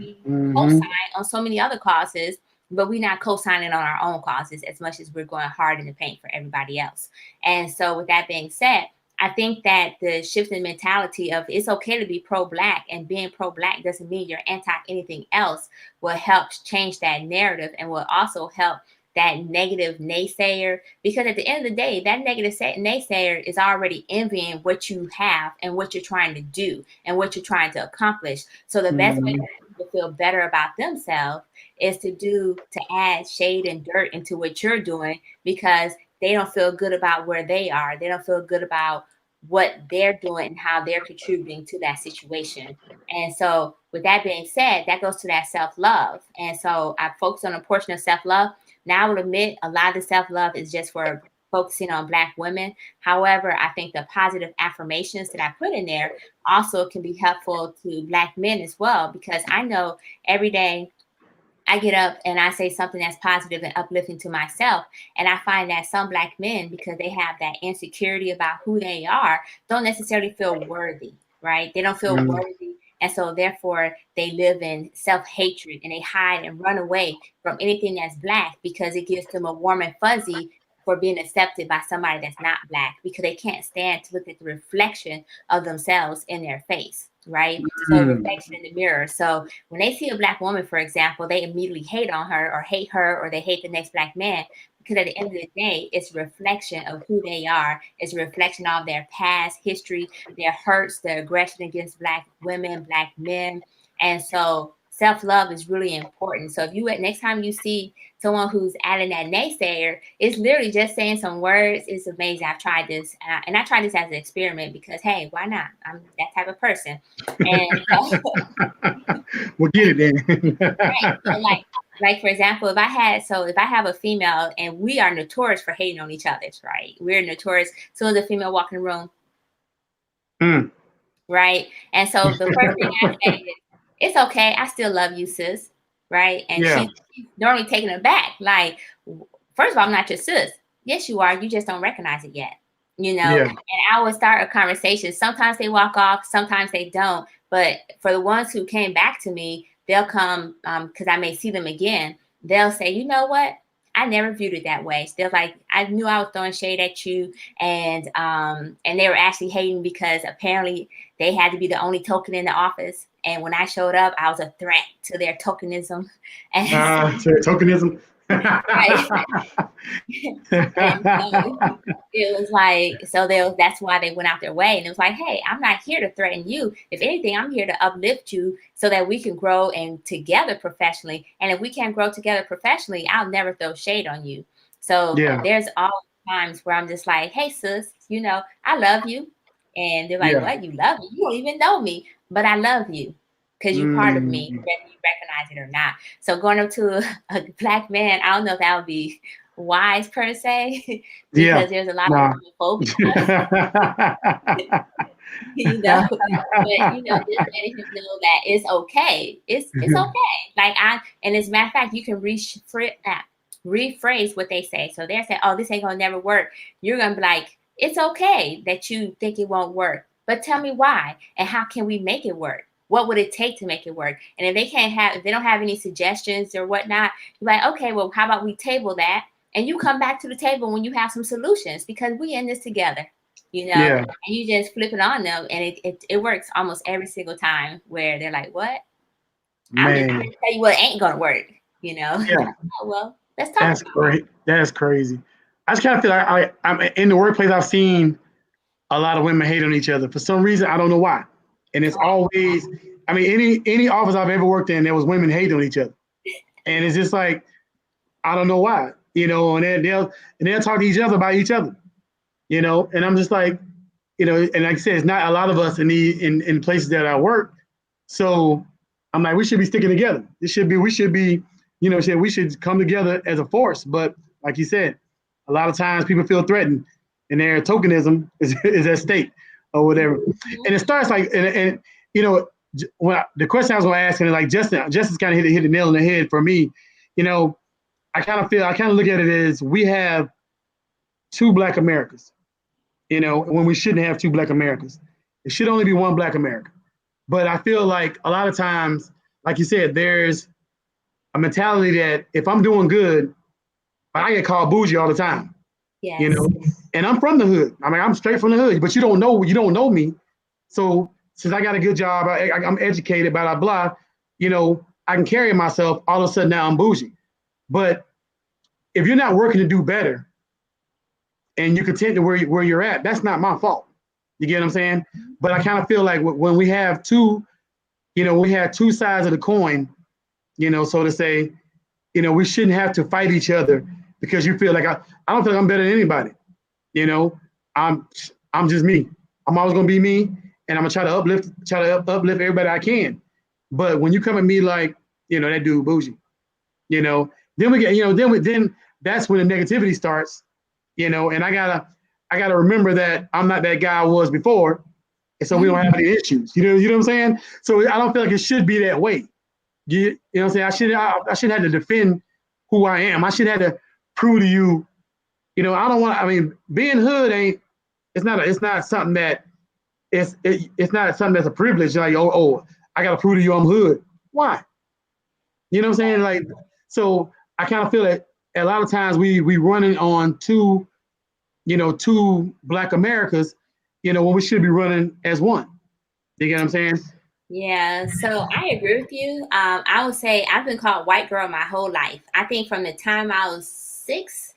co-sign on so many other causes, but we're not co-signing on our own causes as much as we're going hard in the paint for everybody else. And so with that being said, I think that the shift in mentality of it's okay to be pro-Black, and being pro-Black doesn't mean you're anti anything else, will help change that narrative, and will also help that negative naysayer, because at the end of the day, that negative naysayer is already envying what you have and what you're trying to do and what you're trying to accomplish. So the best way for people to feel better about themselves is to add shade and dirt into what you're doing, because they don't feel good about where they are. They don't feel good about what they're doing and how they're contributing to that situation. And so with that being said, that goes to that self-love. And so I focus on a portion of self-love. Now I will admit a lot of the self-love is just for focusing on Black women. However, I think the positive affirmations that I put in there also can be helpful to Black men as well, because I know every day I get up and I say something that's positive and uplifting to myself. And I find that some Black men, because they have that insecurity about who they are, don't necessarily feel worthy, right? They don't feel worthy. And so therefore they live in self-hatred, and they hide and run away from anything that's Black, because it gives them a warm and fuzzy for being accepted by somebody that's not Black, because they can't stand to look at the reflection of themselves in their face. right? So reflection in the mirror. So when they see a Black woman, for example, they immediately hate on her or they hate the next Black man. Because at the end of the day, it's a reflection of who they are. It's a reflection of their past history, their hurts, their aggression against Black women, Black men. And so self-love is really important. So if you next time you see someone who's adding that naysayer, it's literally just saying some words. It's amazing. I've tried this, and I tried this as an experiment because, hey, why not? I'm that type of person. And we'll get it then. right. So like for example, if I have a female, and we are notorious for hating on each other, right? We're notorious. So as a female walk in the room, right? And so the first thing I say is, it's okay. I still love you, sis. Right. And she's normally taken aback. Like, first of all, I'm not your sis. Yes, you are. You just don't recognize it yet. And I will start a conversation. Sometimes they walk off, sometimes they don't. But for the ones who came back to me, they'll come because I may see them again. They'll say, you know what? I never viewed it that way. They're like, I knew I was throwing shade at you, and they were actually hating because apparently they had to be the only token in the office. And when I showed up, I was a threat to their tokenism. And tokenism. It was like, that's why they went out their way. And it was like, hey, I'm not here to threaten you. If anything, I'm here to uplift you so that we can grow and together professionally. And if we can't grow together professionally, I'll never throw shade on you. So there's all times where I'm just like, hey, sis, I love you. And they're like, what? You love me? You don't even know me, but I love you because you're part of me, whether you recognize it or not. So going up to a Black man, I don't know if that would be wise per se, because there's a lot of homophobia. But just letting him know that it's okay. It's okay. And as a matter of fact, you can rephrase what they say. So they're saying, oh, this ain't gonna never work. You're gonna be like, it's okay that you think it won't work, but tell me why and how can we make it work? What would it take to make it work? And if they don't have any suggestions or whatnot, you're like, okay, well, how about we table that? And you come back to the table when you have some solutions, because we in this together, and you just flip it on them. And it works almost every single time where they're like, what? I'm just going to tell you what ain't going to work, Oh, well, let's talk. That's great. That's crazy. I just kind of feel like I'm in the workplace. I've seen a lot of women hate on each other for some reason. I don't know why. And it's always, any office I've ever worked in, there was women hating on each other. And it's just like, I don't know why, and they'll talk to each other about each other, and I'm just like, and like I said, it's not a lot of us in places that I work. So I'm like, we should be sticking together. We should be, we should come together as a force. But like you said, a lot of times people feel threatened and their tokenism is at stake or whatever. And it starts like, and when the question I was going to ask, and like Justin's kind of hit the nail on the head for me. I kind of look at it as we have two Black Americas, when we shouldn't have two Black Americas. It should only be one Black America. But I feel like a lot of times, like you said, there's a mentality that if I'm doing good, I get called bougie all the time. Yes. And I'm from the hood. I'm straight from the hood, but you don't know me. So since I got a good job, I'm educated, blah, blah, blah, I can carry myself. All of a sudden now I'm bougie. But if you're not working to do better and you're content to where you're at, that's not my fault. You get what I'm saying? But I kind of feel like when we have two sides of the coin, so to say, we shouldn't have to fight each other because you feel like I don't feel like I'm better than anybody. I'm just me. I'm always gonna be me, and I'm gonna try to uplift everybody I can. But when you come at me like, that dude bougie, then we get, then that's when the negativity starts, and I gotta remember that I'm not that guy I was before, and so we don't have any issues. You know what I'm saying? So I don't feel like it should be that way. You know what I'm saying? I should have to defend who I am. I should have to prove to you, I don't want. Being hood it's not something that it's not something that's a privilege. Like, oh, I gotta prove to you I'm hood. Why? You know what I'm saying? Like, so I kind of feel that a lot of times we running on two Black Americas, when we should be running as one. You get what I'm saying? Yeah, so I agree with you. I would say I've been called white girl my whole life. I think from the time I was 6,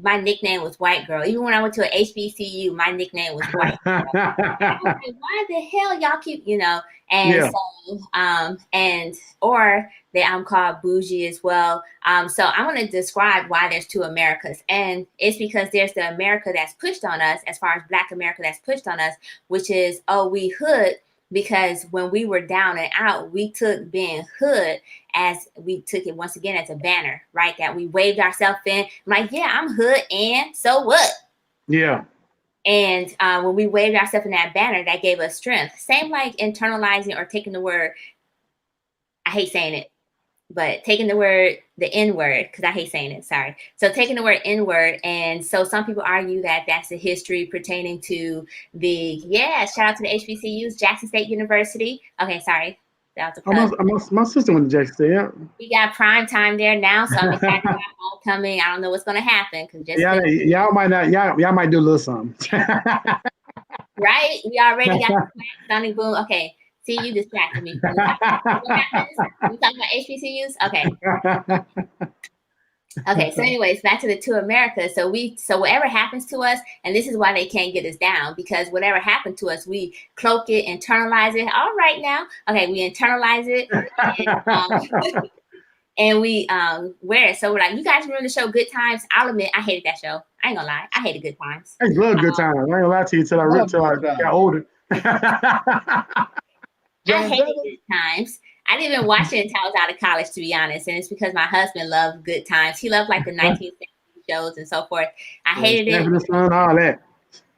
my nickname was white girl. Even when I went to a HBCU, my nickname was white. I was like, why the hell y'all keep, and Yeah. so, and or that I'm called bougie as well. So I want to describe why there's two Americas, and it's because there's the America that's pushed on us, as far as Black America that's pushed on us, which is, oh, we hood, because when we were down and out, we took being hood as we took it once again as a banner, right? That we waved ourselves in, like, yeah, I'm hood, and so what? Yeah. And when we waved ourselves in that banner, that gave us strength. Same like internalizing or taking the word, I hate saying it, but taking the word, the N word, because I hate saying it, sorry. So taking the word N word. And so some people argue that that's the history pertaining to shout out to the HBCUs, Jackson State University. Okay, sorry. That was a plug. My sister went to Jackson State. Yeah. We got prime time there now, so I'm excited about homecoming. I don't know what's going to happen because Y'all might not. Y'all might do a little something. right? We already got the Sonic Boom. Okay. See, you distracted me. What happens? We talking about HBCUs? Okay. Okay. So, anyways, back to the two Americas. So whatever happens to us, and this is why they can't get us down, because whatever happened to us, we cloak it, internalize it. All right, now, okay, we internalize it, and we wear it. So we're like, you guys remember the show Good Times? I'll admit, I hated that show. I ain't gonna lie, I hated Good Times. I love Good Times. I ain't gonna lie to you till I got older. I hated Good Times. I didn't even watch it until I was out of college, to be honest. And it's because my husband loved Good Times. He loved like the 1970s shows and so forth. I hated it. All that.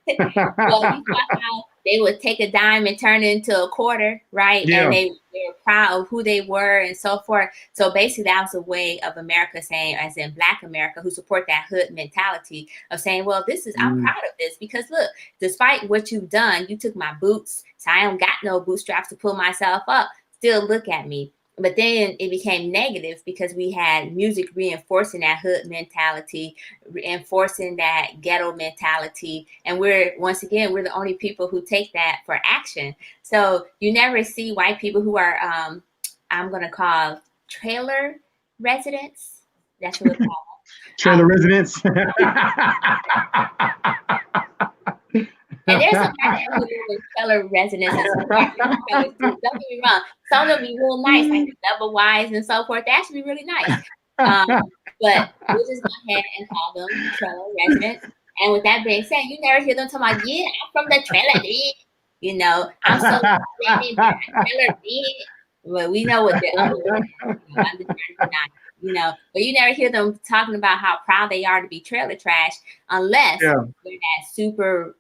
Well, you saw how they would take a dime and turn it into a quarter, right? Yeah. And they were proud of who they were and so forth. So basically, that was a way of America saying, as in Black America, who support that hood mentality of saying, well, I'm proud of this because look, despite what you've done, you took my boots, so I don't got no bootstraps to pull myself up. Still look at me. But then it became negative because we had music reinforcing that hood mentality, reinforcing that ghetto mentality. And we're the only people who take that for action. So you never see white people who are, I'm going to call trailer residents. That's what we call them. Trailer residents. And there's some trailer residents. Don't get me wrong. Some of them be real nice, like the double Ys and so forth. They actually be really nice. But we'll just go ahead and call them trailer residents. And with that being said, you never hear them talking about, yeah, I'm from the trailer, dude. I'm so trailer, dude. Well, we know what the other but you never hear them talking about how proud they are to be trailer trash unless they're that super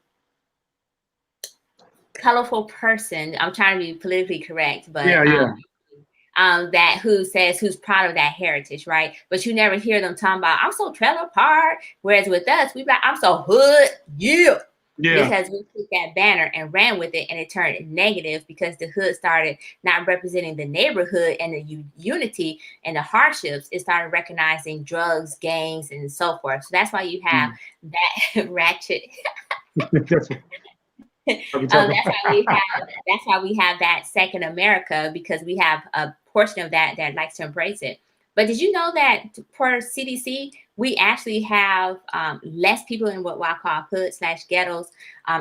colorful person. I'm trying to be politically correct, but that who's proud of that heritage, right? But you never hear them talking about, I'm so trailer park. Whereas with us, we like, I'm so hood, yeah. Because we took that banner and ran with it, and it turned negative because the hood started not representing the neighborhood and the unity and the hardships. It started recognizing drugs, gangs, and so forth. So that's why you have that ratchet. That's why we have that second America, because we have a portion of that likes to embrace it. But did you know that per CDC, we actually have less people in what I call hood/ghettos,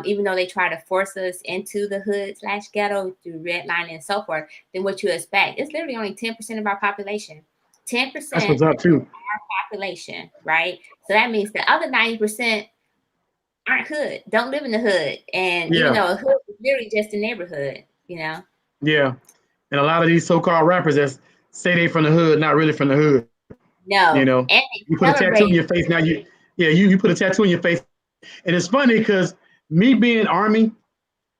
even though they try to force us into the hood/ghetto through redlining and so forth, than what you expect. It's literally only 10% of our population. 10% That's what's up too. Of our population, right? So that means the other 90% aren't hood, don't live in the hood. And a hood is literally just a neighborhood, Yeah. And a lot of these so-called rappers that say they from the hood, not really from the hood. No. And you put a tattoo on your face now. You put a tattoo on your face. And it's funny because me being army,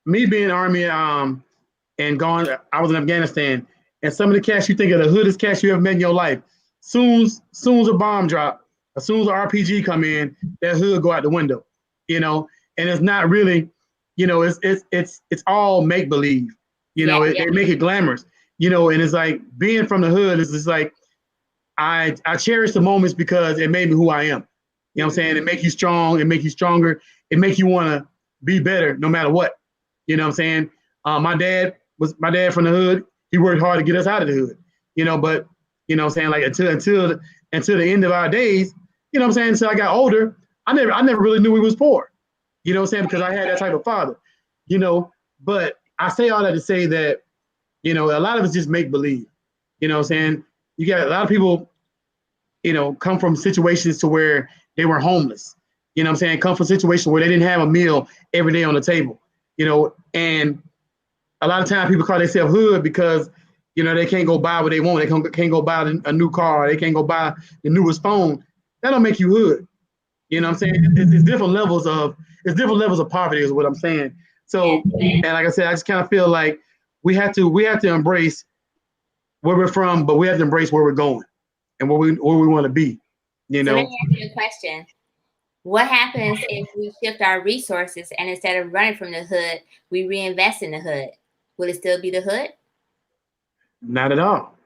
and gone, I was in Afghanistan, and some of the cats you think of the hoodest cats you ever met in your life. Soon as a bomb drop, as soon as an RPG come in, that hood go out the window. And it's not really, it's all make believe. They make it glamorous. And it's like being from the hood is just like I cherish the moments because it made me who I am. You know what I'm saying? It makes you strong. It makes you stronger. It makes you want to be better no matter what. You know what I'm saying? My dad was my dad from the hood. He worked hard to get us out of the hood, but what I'm saying, like until the end of our days, what I'm saying, until I got older, I never really knew he was poor. What I'm saying, because I had that type of father, but I say all that to say that, a lot of it's just make believe. What I'm saying? You got a lot of people, come from situations to where they were homeless. What I'm saying? Come from situations where they didn't have a meal every day on the table. And a lot of times people call themselves hood because, they can't go buy what they want. They can't go buy a new car. They can't go buy the newest phone. That don't make you hood. What I'm saying? It's different levels of poverty is what I'm saying. So, and like I said, I just kind of feel like we have to embrace where we're from, but we have to embrace where we're going and where we want to be. So let me ask you a question. What happens if we shift our resources and instead of running from the hood, we reinvest in the hood? Will it still be the hood? Not at all.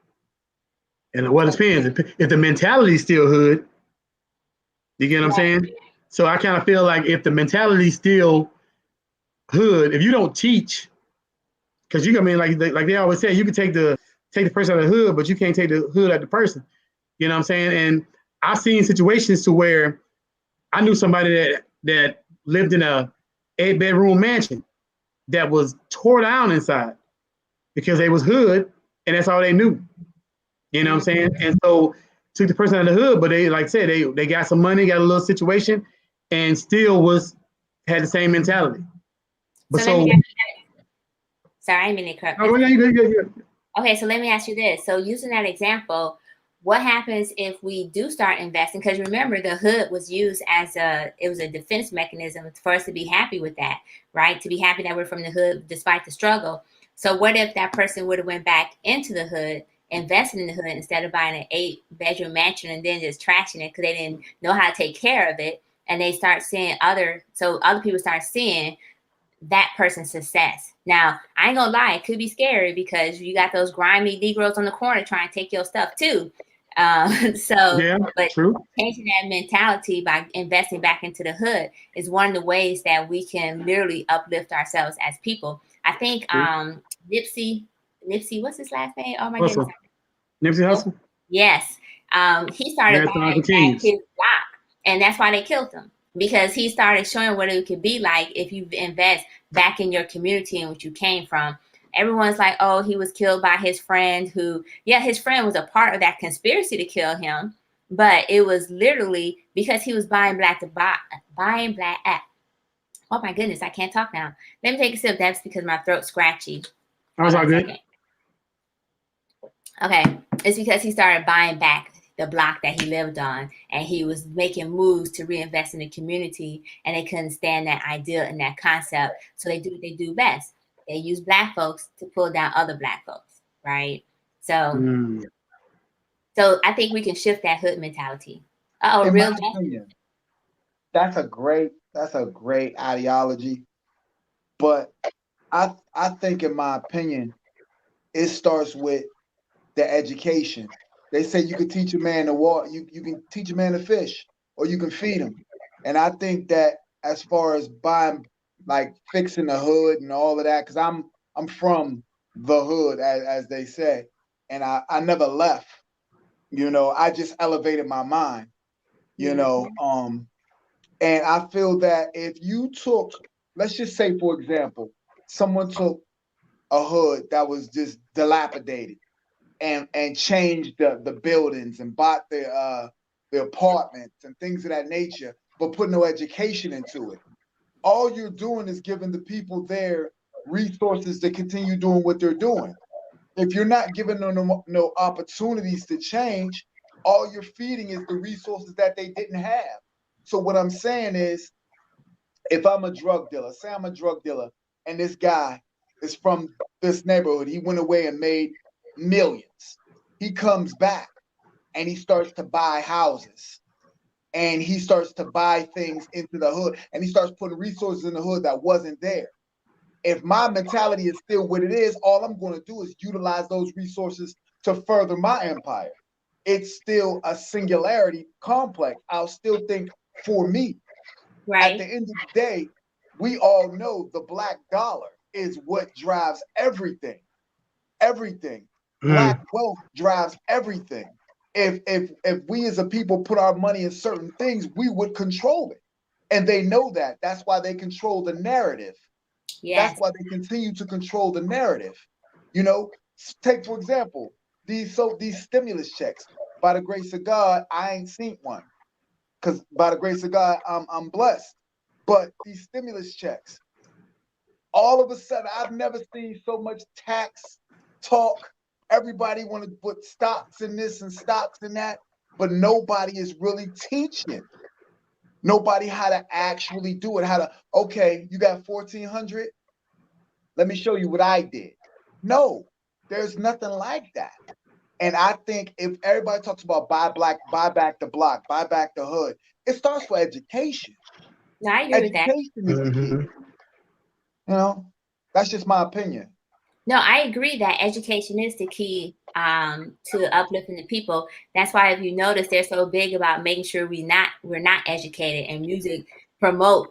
And what it depends. If the mentality is still hood, you get what I'm saying? So I kind of feel like if the mentality is still hood, if you don't teach, because like they always say, you can take the person out of the hood, but you can't take the hood out of the person. You know what I'm saying? And I've seen situations to where I knew somebody that lived in a 8-bedroom mansion that was tore down inside because they was hood and that's all they knew. You know what I'm saying? And so took the person out of the hood, but they, like I said, they got some money, got a little situation, and still had the same mentality. But sorry, I didn't mean to correct. Oh, yeah. Okay, so let me ask you this. So using that example, what happens if we do start investing? Because remember, the hood was used as a defense mechanism for us to be happy with that, right? To be happy that we're from the hood despite the struggle. So what if that person would have went back into the hood, invested in the hood instead of buying an 8-bedroom mansion and then just trashing it because they didn't know how to take care of it, and they start seeing other people start seeing that person's success. Now, I ain't gonna lie, it could be scary because you got those grimy Negroes on the corner trying to take your stuff too. But true. Changing that mentality by investing back into the hood is one of the ways that we can literally uplift ourselves as people. I think Nipsey, what's his last name? Oh my goodness. Nipsey Hussle? Yes. He started buying back his block, and that's why they killed him. Because he started showing what it could be like if you invest back in your community and what you came from. Everyone's like, oh, he was killed by his friend who, his friend was a part of that conspiracy to kill him. But it was literally because he was buying black. Oh my goodness, I can't talk now. Let me take a sip. That's because my throat's scratchy. That's all good. Okay, it's because he started buying back the block that he lived on, and he was making moves to reinvest in the community, and they couldn't stand that idea and that concept. So they do what they do best. They use black folks to pull down other black folks, right? So so I think we can shift that hood mentality. Real opinion, that's a great ideology. But I think, in my opinion, it starts with the education. They say you can teach a man to walk, you can teach a man to fish, or you can feed him. And I think that as far as buying, like fixing the hood and all of that, because I'm from the hood, as they say, and I never left. I just elevated my mind. And I feel that if you took, let's just say, for example, someone took a hood that was just dilapidated and changed the buildings and bought the apartments and things of that nature, but put no education into it. All you're doing is giving the people there resources to continue doing what they're doing. If you're not giving them no opportunities to change, all you're feeding is the resources that they didn't have. So what I'm saying is, if I'm a drug dealer, say I'm a drug dealer, and this guy is from this neighborhood, he went away and made millions. He comes back and he starts to buy houses, and he starts to buy things into the hood, and he starts putting resources in the hood that wasn't there. If my mentality is still what it is, all I'm going to do is utilize those resources to further my empire. It's still a singularity complex. I'll still think for me. Right. At the end of the day, we all know the black dollar is what drives everything. everything. Black wealth drives everything. If we as a people put our money in certain things, we would control it. And they know that. That's why they control the narrative. Yes. That's why they continue to control the narrative. You know, take for example, these stimulus checks. By the grace of God, I ain't seen one. Because by the grace of God, I'm blessed. But these stimulus checks, all of a sudden, I've never seen so much tax talk. Everybody want to put stocks in this and stocks in that, but nobody is really teaching nobody how to actually do it. How to, okay, you got 1,400. Let me show you what I did. No, there's nothing like that. And I think if everybody talks about buy back the block, buy back the hood, it starts with education. No, I agree with that. Education is the key. You know, that's just my opinion. No, I agree that education is the key to uplifting the people. That's why, if you notice, they're so big about making sure we're not educated, and music promote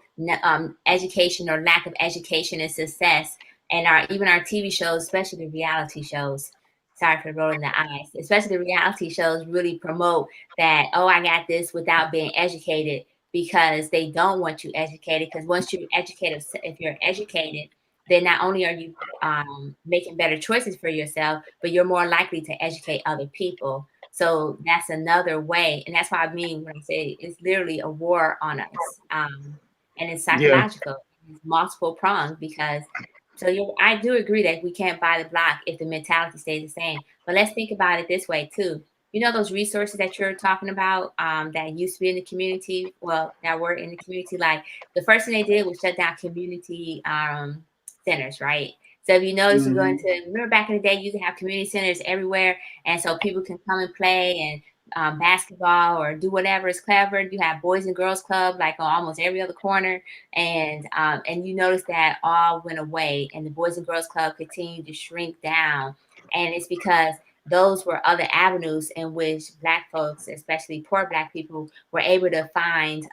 education or lack of education and success. And even our TV shows, especially the reality shows. Sorry for rolling the eyes. Especially the reality shows really promote that. Oh, I got this without being educated, because they don't want you educated. Because once you're educated, if you're educated, then not only are you making better choices for yourself, but you're more likely to educate other people. So that's another way. And that's what I mean when I say it's literally a war on us. And it's psychological. Yeah. It's multiple prongs, because I do agree that we can't buy the block if the mentality stays the same. But let's think about it this way too. You know, those resources that you're talking about that used to be in the community, that were in the community, like the first thing they did was shut down community centers, right? So if you notice, you go into, remember back in the day, you could have community centers everywhere, and so people can come and play and basketball or do whatever is clever. You have Boys and Girls Club like on almost every other corner, and you notice that all went away, and the Boys and Girls Club continued to shrink down, and it's because those were other avenues in which Black folks, especially poor Black people, were able to find.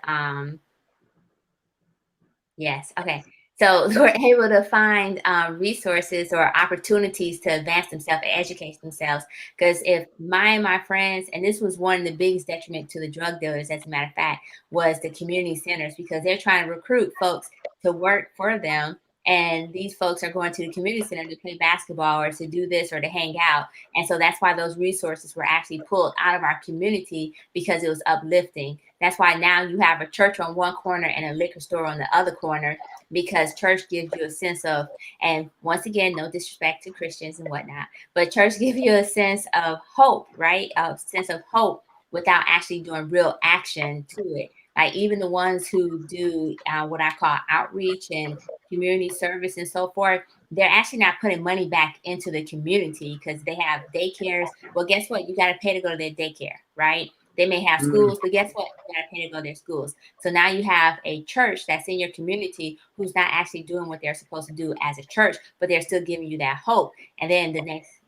So we're able to find resources or opportunities to advance themselves and educate themselves. Because if my friends, and this was one of the biggest detriment to the drug dealers, as a matter of fact, was the community centers, because they're trying to recruit folks to work for them. And these folks are going to the community center to play basketball or to do this or to hang out. And so that's why those resources were actually pulled out of our community, because it was uplifting. That's why now you have a church on one corner and a liquor store on the other corner, because church gives you a sense of, and once again, no disrespect to Christians and whatnot, but church gives you a sense of hope, right? A sense of hope without actually doing real action to it. Like even the ones who do what I call outreach and community service and so forth, they're actually not putting money back into the community, because they have daycares. Well, guess what? You got to pay to go to their daycare, right? They may have schools, but guess what? You got to pay to go to their schools. So now you have a church that's in your community who's not actually doing what they're supposed to do as a church, but they're still giving you that hope. And then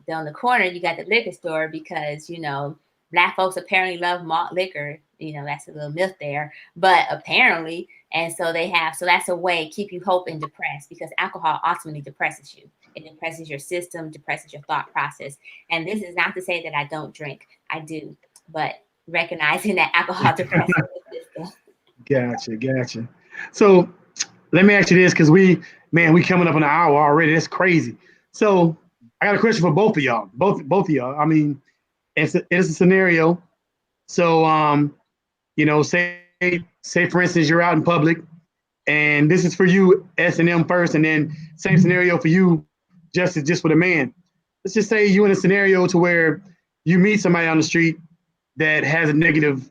down the corner, you got the liquor store, because, you know, Black folks apparently love malt liquor. You know, that's a little myth there, but apparently, and so that's a way to keep you hope and depressed, because alcohol ultimately depresses you. It depresses your system, depresses your thought process. And this is not to say that I don't drink. I do, but recognizing that alcohol depresses the system. Gotcha. So let me ask you this, because we coming up on an hour already. That's crazy. So I got a question for both of y'all. Both of y'all. I mean, it's a scenario. So you know, say for instance, you're out in public, and this is for you, S&M first, and then same scenario for you, just with a man. Let's just say you in a scenario to where you meet somebody on the street that has a negative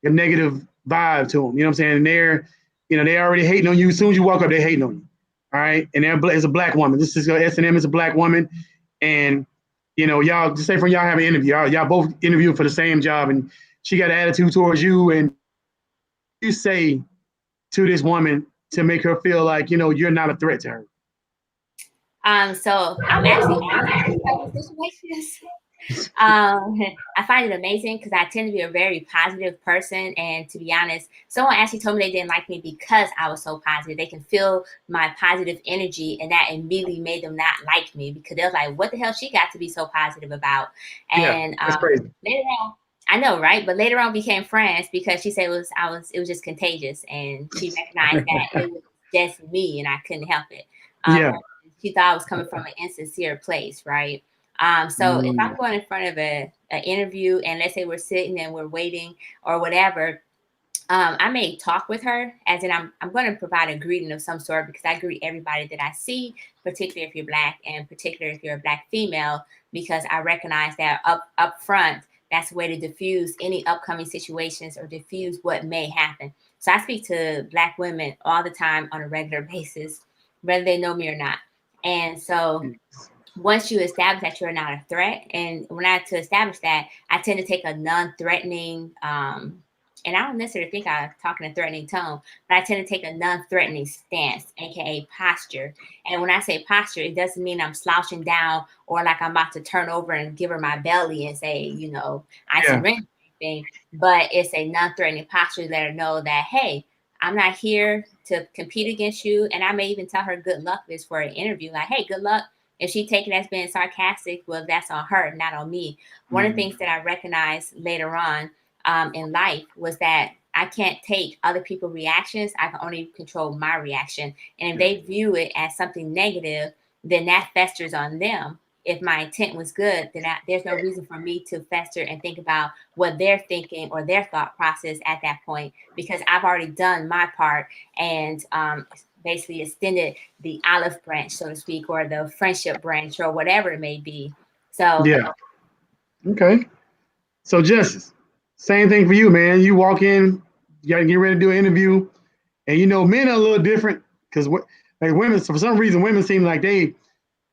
vibe to them. You know what I'm saying? And they already hating on you. As soon as you walk up, they're hating on you. All right. And it's a Black woman. This is S&M is a Black woman. And, you know, y'all, just say for y'all have an interview. Y'all both interviewing for the same job, and she got an attitude towards you. And you say to this woman to make her feel like, you know, you're not a threat to her. So I'm actually situations. I find it amazing because I tend to be a very positive person. And to be honest, someone actually told me they didn't like me because I was so positive. They can feel my positive energy, and that immediately made them not like me because they was like, what the hell she got to be so positive about? Yeah, And that's crazy. later on, I know, right? But later on became friends because she said it was just contagious, and she recognized that it was just me and I couldn't help it. Yeah. She thought I was coming from an insincere place, right? So if Mm. I'm going in front of an interview and let's say we're sitting and we're waiting or whatever, I may talk with her as in I'm going to provide a greeting of some sort because I greet everybody that I see, particularly if you're Black and particularly if you're a Black female, because I recognize that up front, that's a way to diffuse any upcoming situations or diffuse what may happen. So I speak to Black women all the time on a regular basis, whether they know me or not. And so once you establish that you're not a threat, and when I to establish that, I tend to take a non-threatening, and I don't necessarily think I talk in a threatening tone, but I tend to take a non-threatening stance, aka posture. And when I say posture, it doesn't mean I'm slouching down or like I'm about to turn over and give her my belly and say, I Yeah. surrender anything, but it's a non-threatening posture to let her know that, hey, I'm not here to compete against you. And I may even tell her good luck this for an interview, like, hey, good luck. If she take it as being sarcastic, well, that's on her, not on me. One of the things that I recognized later on in life was that I can't take other people's reactions. I can only control my reaction. And if they view it as something negative, then that festers on them. If my intent was good, then there's no reason for me to fester and think about what they're thinking or their thought process at that point, because I've already done my part and basically extended the olive branch, so to speak, or the friendship branch, or whatever it may be. So, Yeah. Okay. So Justice, same thing for you, man. You walk in, you gotta get ready to do an interview, and men are a little different because like women, for some reason, women seem like as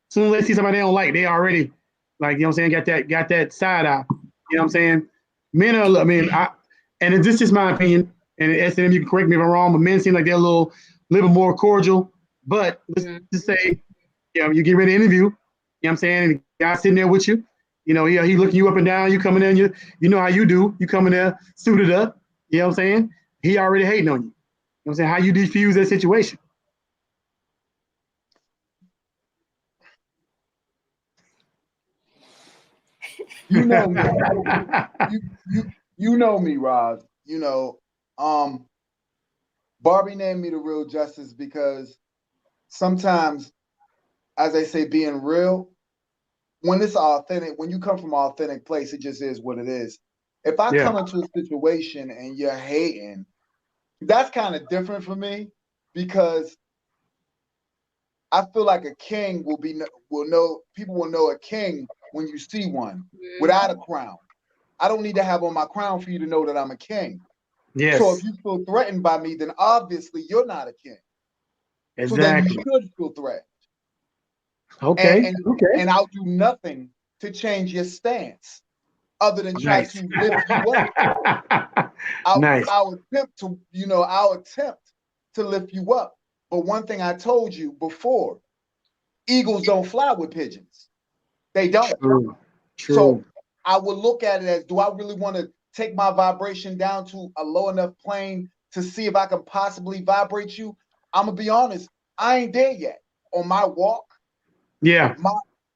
soon as they see somebody they don't like, they already like what I'm saying, got that side eye. You know what I'm saying? Men are, I mean, and this is just my opinion, and S&M, you can correct me if I'm wrong, but men seem like they're a little more cordial. But let's just say, you get ready to interview, what I'm saying, and the guy sitting there with you, he looking you up and down, you coming in, you know how you do, you coming there suited up, you know what I'm saying? He already hating on you. You know what I'm saying? How you defuse that situation? You know me. You know me, Roz. Barbie named me the real Justice because sometimes, as they say, being real, when it's authentic, when you come from an authentic place, it just is what it is. If I Yeah. come into a situation and you're hating, that's kind of different for me because I feel like a king people will know a king when you see one without a crown. I don't need to have on my crown for you to know that I'm a king. So if Yes. you feel threatened by me, then obviously you're not a king. So then you Exactly. should feel threatened. Okay. And I'll do nothing to change your stance other than try Nice. to lift you up. Nice. I'll attempt to lift you up. But one thing I told you before, eagles don't fly with pigeons. They don't. True. So True. I would look at it as, do I really want to take my vibration down to a low enough plane to see if I can possibly vibrate you? I'm gonna be honest, I ain't there yet. On my walk, Yeah.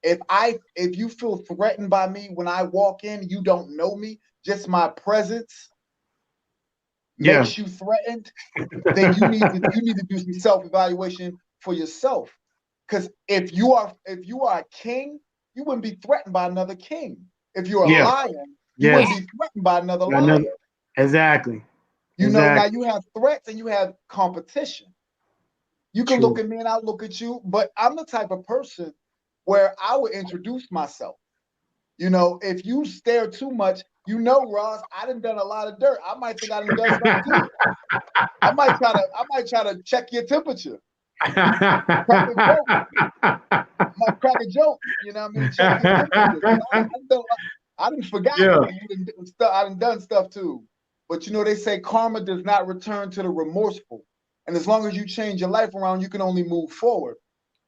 if you feel threatened by me when I walk in, you don't know me, just my presence Yeah. makes you threatened, then you need to do some self-evaluation for yourself. Because if you are a king, you wouldn't be threatened by another king. If you're a Yeah. lion, you Yes. wouldn't be threatened by another Another. lion. Exactly. Now Exactly. you have threats and you have competition. You can look True. at me and I'll look at you, but I'm the type of person where I would introduce myself. If you stare too much, Ross, I done a lot of dirt. I might think I done something to you. I might try to check your temperature. Crack a joke. I might crack a joke. You know what I mean? Check your temperature. I didn't forgot Yeah. I done stuff too. But they say karma does not return to the remorseful. And as long as you change your life around, you can only move forward.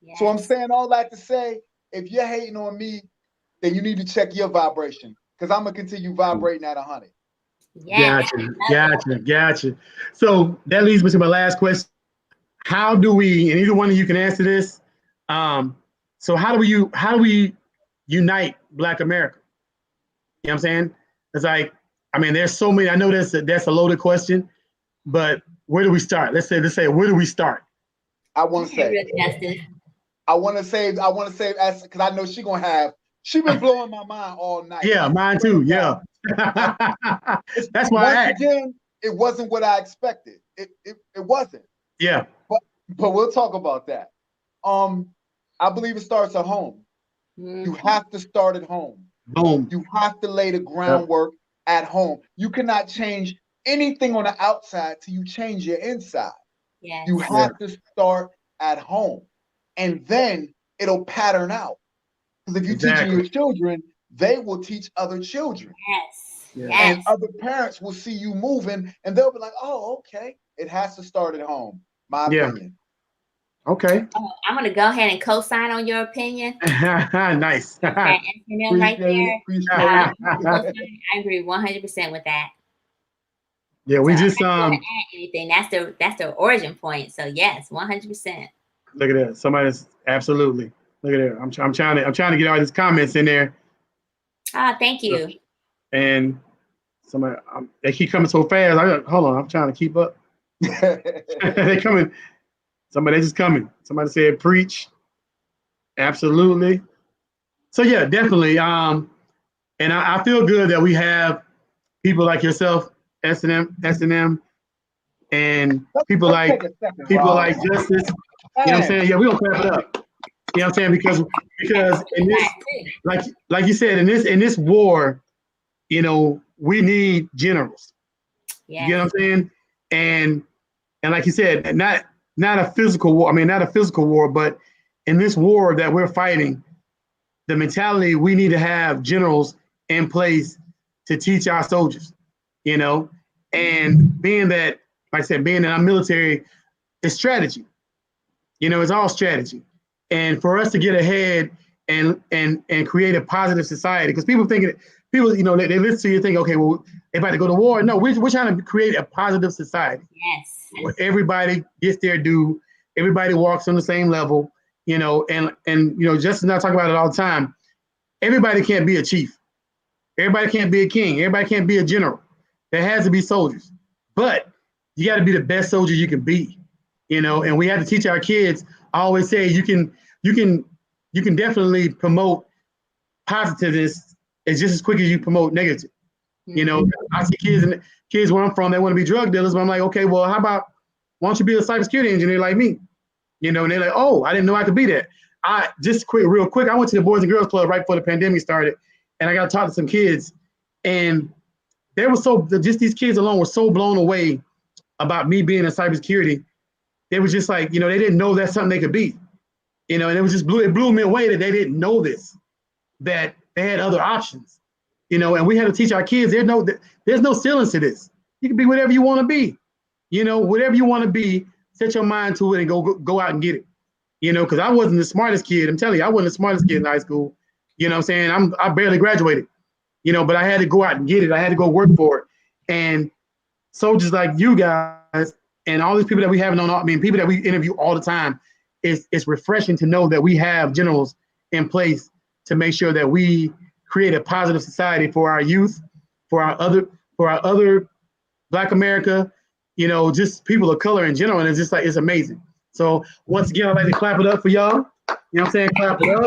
yes. So I'm saying all that to say, if you're hating on me, then you need to check your vibration because I'm gonna continue vibrating at 100. Yes. Gotcha. So that leads me to my last question. How do we, and either one of you can answer this. So how do we unite Black America? You know what I'm saying? It's like, I mean, there's so many. I know that's a loaded question, but where do we start? Let's say, where do we start? I want to say, because I know she been blowing my mind all night. Yeah, mine too. Yeah. That's why once again, it wasn't what I expected. It wasn't. Yeah. But we'll talk about that. I believe it starts at home. You have to start at home. Boom. You have to lay the groundwork at home. You cannot change anything on the outside till you change your inside. Yes. You have to start at home, and then it'll pattern out. Because if you're teaching your children, they will teach other children. Yes. Yeah. And other parents will see you moving, and they'll be like, "Oh, okay." It has to start at home. My opinion. Okay. I'm gonna go ahead and co-sign on your opinion. Nice. That SNM right there. Appreciate I agree 100% with that. Yeah, we So just I'm not gonna add anything. That's the origin point. So yes, 100%. Look at that. Somebody's absolutely. Look at that. I'm trying to get all these comments in there. Thank you. And somebody they keep coming so fast. Hold on. I'm trying to keep up. They coming. Somebody just coming. Somebody said preach. Absolutely. So yeah, definitely. And I feel good that we have people like yourself, S&M, and people like Justice. You know what I'm saying? Yeah, we gonna clap it up. You know what I'm saying? Because in this, like you said, in this war, you know, we need generals. Yes. You know what I'm saying? And like you said, not a physical war. I mean, not a physical war, but in this war that we're fighting, the mentality, we need to have generals in place to teach our soldiers, you know, and being that, like I said, being in our military is strategy, you know, it's all strategy. And for us to get ahead and create a positive society, because people, you know, they listen to you think, okay, well, they about to go to war. No, we're trying to create a positive society. Yes. Where everybody gets their due, everybody walks on the same level, you know, and you know, Justin and I talk about it all the time. Everybody can't be a chief. Everybody can't be a king. Everybody can't be a general. There has to be soldiers. But you got to be the best soldier you can be, you know, and we have to teach our kids. I always say you can definitely promote positiveness as just as quick as you promote negative. You know, I see kids where I'm from, they want to be drug dealers, but I'm like, okay, well, how about, why don't you be a cybersecurity engineer like me? You know, and they're like, oh, I didn't know I could be that. Real quick, I went to the Boys and Girls Club right before the pandemic started, and I got to talk to some kids, and they were just these kids alone were so blown away about me being in cybersecurity. They was just like, you know, they didn't know that's something they could be, you know, and it blew me away that they didn't know this, that they had other options. You know, and we had to teach our kids, there's no ceilings to this. You can be whatever you want to be. You know, whatever you want to be, set your mind to it and go out and get it. You know, because I wasn't the smartest kid. I'm telling you, I wasn't the smartest kid in high school. You know what I'm saying? I barely graduated. You know, but I had to go out and get it. I had to go work for it. And soldiers like you guys and all these people that we have people that we interview all the time, it's refreshing to know that we have generals in place to make sure that we create a positive society for our youth, for our other Black America, you know, just people of color in general. And it's just like, it's amazing. So once again, I'd like to clap it up for y'all. You know what I'm saying? Clap it up.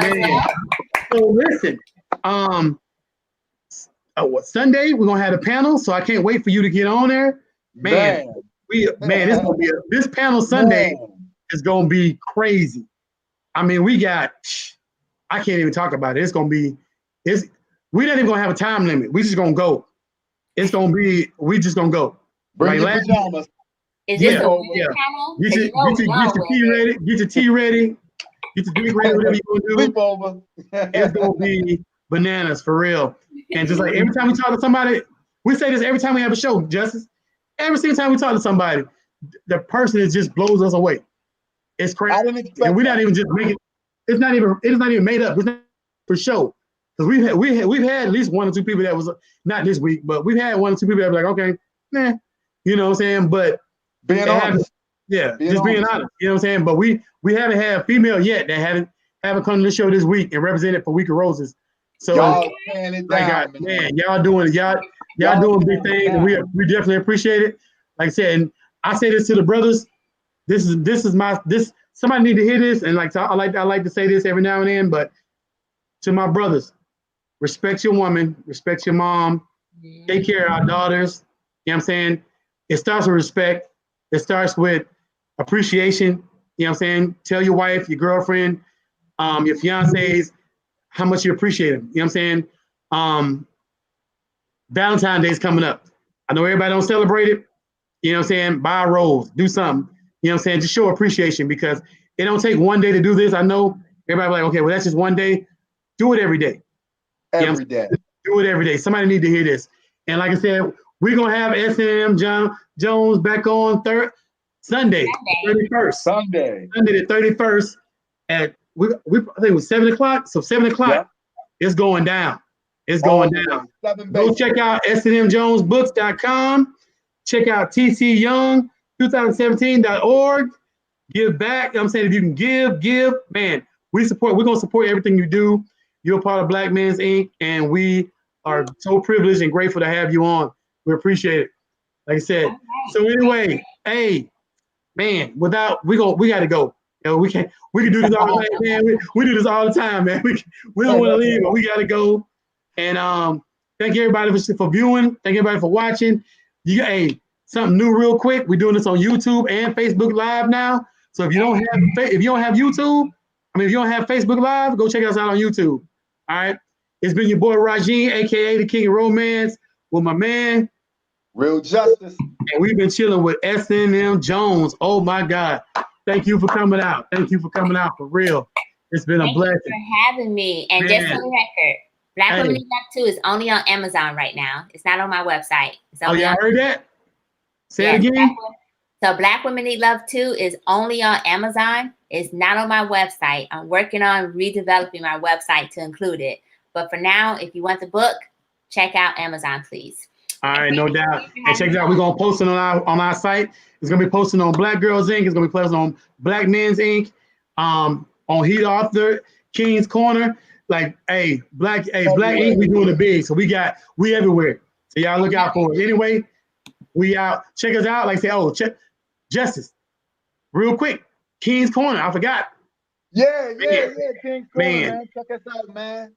Man. So listen, Sunday, we're gonna have a panel. So I can't wait for you to get on there. Man, this panel Sunday is gonna be crazy. I mean, I can't even talk about it. It's gonna be, we're not even gonna have a time limit. We just gonna go. We just gonna go. Bring your pajamas. Is this a panel? Get your tea ready. Get your tea ready. Get your drink ready. Whatever you gonna do. Sleep over. It's gonna be bananas for real. And just like every time we talk to somebody, we say this every time we have a show, Justice. Every single time we talk to somebody, the person just blows us away. It's crazy. And we're not even just making. It is not even made up. It's not for show. because we've had at least 1 or 2 people that was not this week, but we've had 1 or 2 people that were like, okay, nah, you know what I'm saying? But Being honest. just being honest, you know what I'm saying? But we haven't had a female yet that haven't come to the show this week and represented for Week of Roses. So y'all paying it down, man, y'all doing big things, and we definitely appreciate it. Like I said, and I say this to the brothers. This is my somebody need to hear this, and like I like to say this every now and then, but to my brothers, respect your woman, respect your mom, take care of our daughters. You know what I'm saying? It starts with respect. It starts with appreciation. You know what I'm saying? Tell your wife, your girlfriend, your fiancés how much you appreciate them. You know what I'm saying? Valentine's Day is coming up. I know everybody don't celebrate it. You know what I'm saying? Buy a rose, do something. You know what I'm saying? Just show appreciation, because it don't take one day to do this. I know everybody like, okay, well, that's just one day. Do it every day. Every day. Do it every day. Somebody need to hear this. And like I said, we're going to have S&M Jones back on Sunday, 31st. Sunday the 31st at, I think it was 7 o'clock. So 7 o'clock, it's going down. It's going down. Go check out snmjonesbooks.com. Check out tcyoung2017.org. Give back. I'm saying if you can give, man, we're going to support everything you do. You're a part of Black Men's Inc. And we are so privileged and grateful to have you on. We appreciate it. Like I said. So anyway, hey, man, we got to go. You know, we can do this all the time, man. We do this all the time, man. We don't want to leave, but we got to go. And thank everybody for viewing. Thank everybody for watching. Something new real quick. We're doing this on YouTube and Facebook Live now. So if you don't have YouTube, if you don't have Facebook Live, go check us out on YouTube. All right. It's been your boy Rajeen, aka the King of Romance, with my man Real Justice. And we've been chilling with S&M Jones. Oh my God. Thank you for coming out. Thank you for coming out for real. It's been a blessing. Thank you for having me. And just for the record, Black Women Need Love 2 is only on Amazon right now. It's not on my website. Y'all heard that? Say it again. So Black Women Need Love 2 is only on Amazon. It's not on my website. I'm working on redeveloping my website to include it. But for now, if you want the book, check out Amazon, please. All right, no doubt. And check it out. We're going to post it on our site. It's going to be posted on Black Girls Inc. It's going to be posted on Black Men's Inc. On Heat Author, King's Corner. Like, Black Inc. We doing it big. So we everywhere. So y'all look out for it. Anyway, we out. Check us out. Like say, check Justice. Real quick. King's Corner. I forgot. Yeah. King's Corner, man. Check us out, man.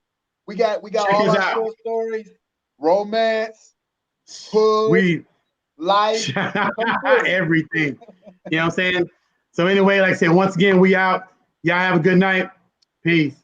We got all our short stories, romance, hood, life, everything. You know what I'm saying? So anyway, like I said, once again, we out. Y'all have a good night. Peace.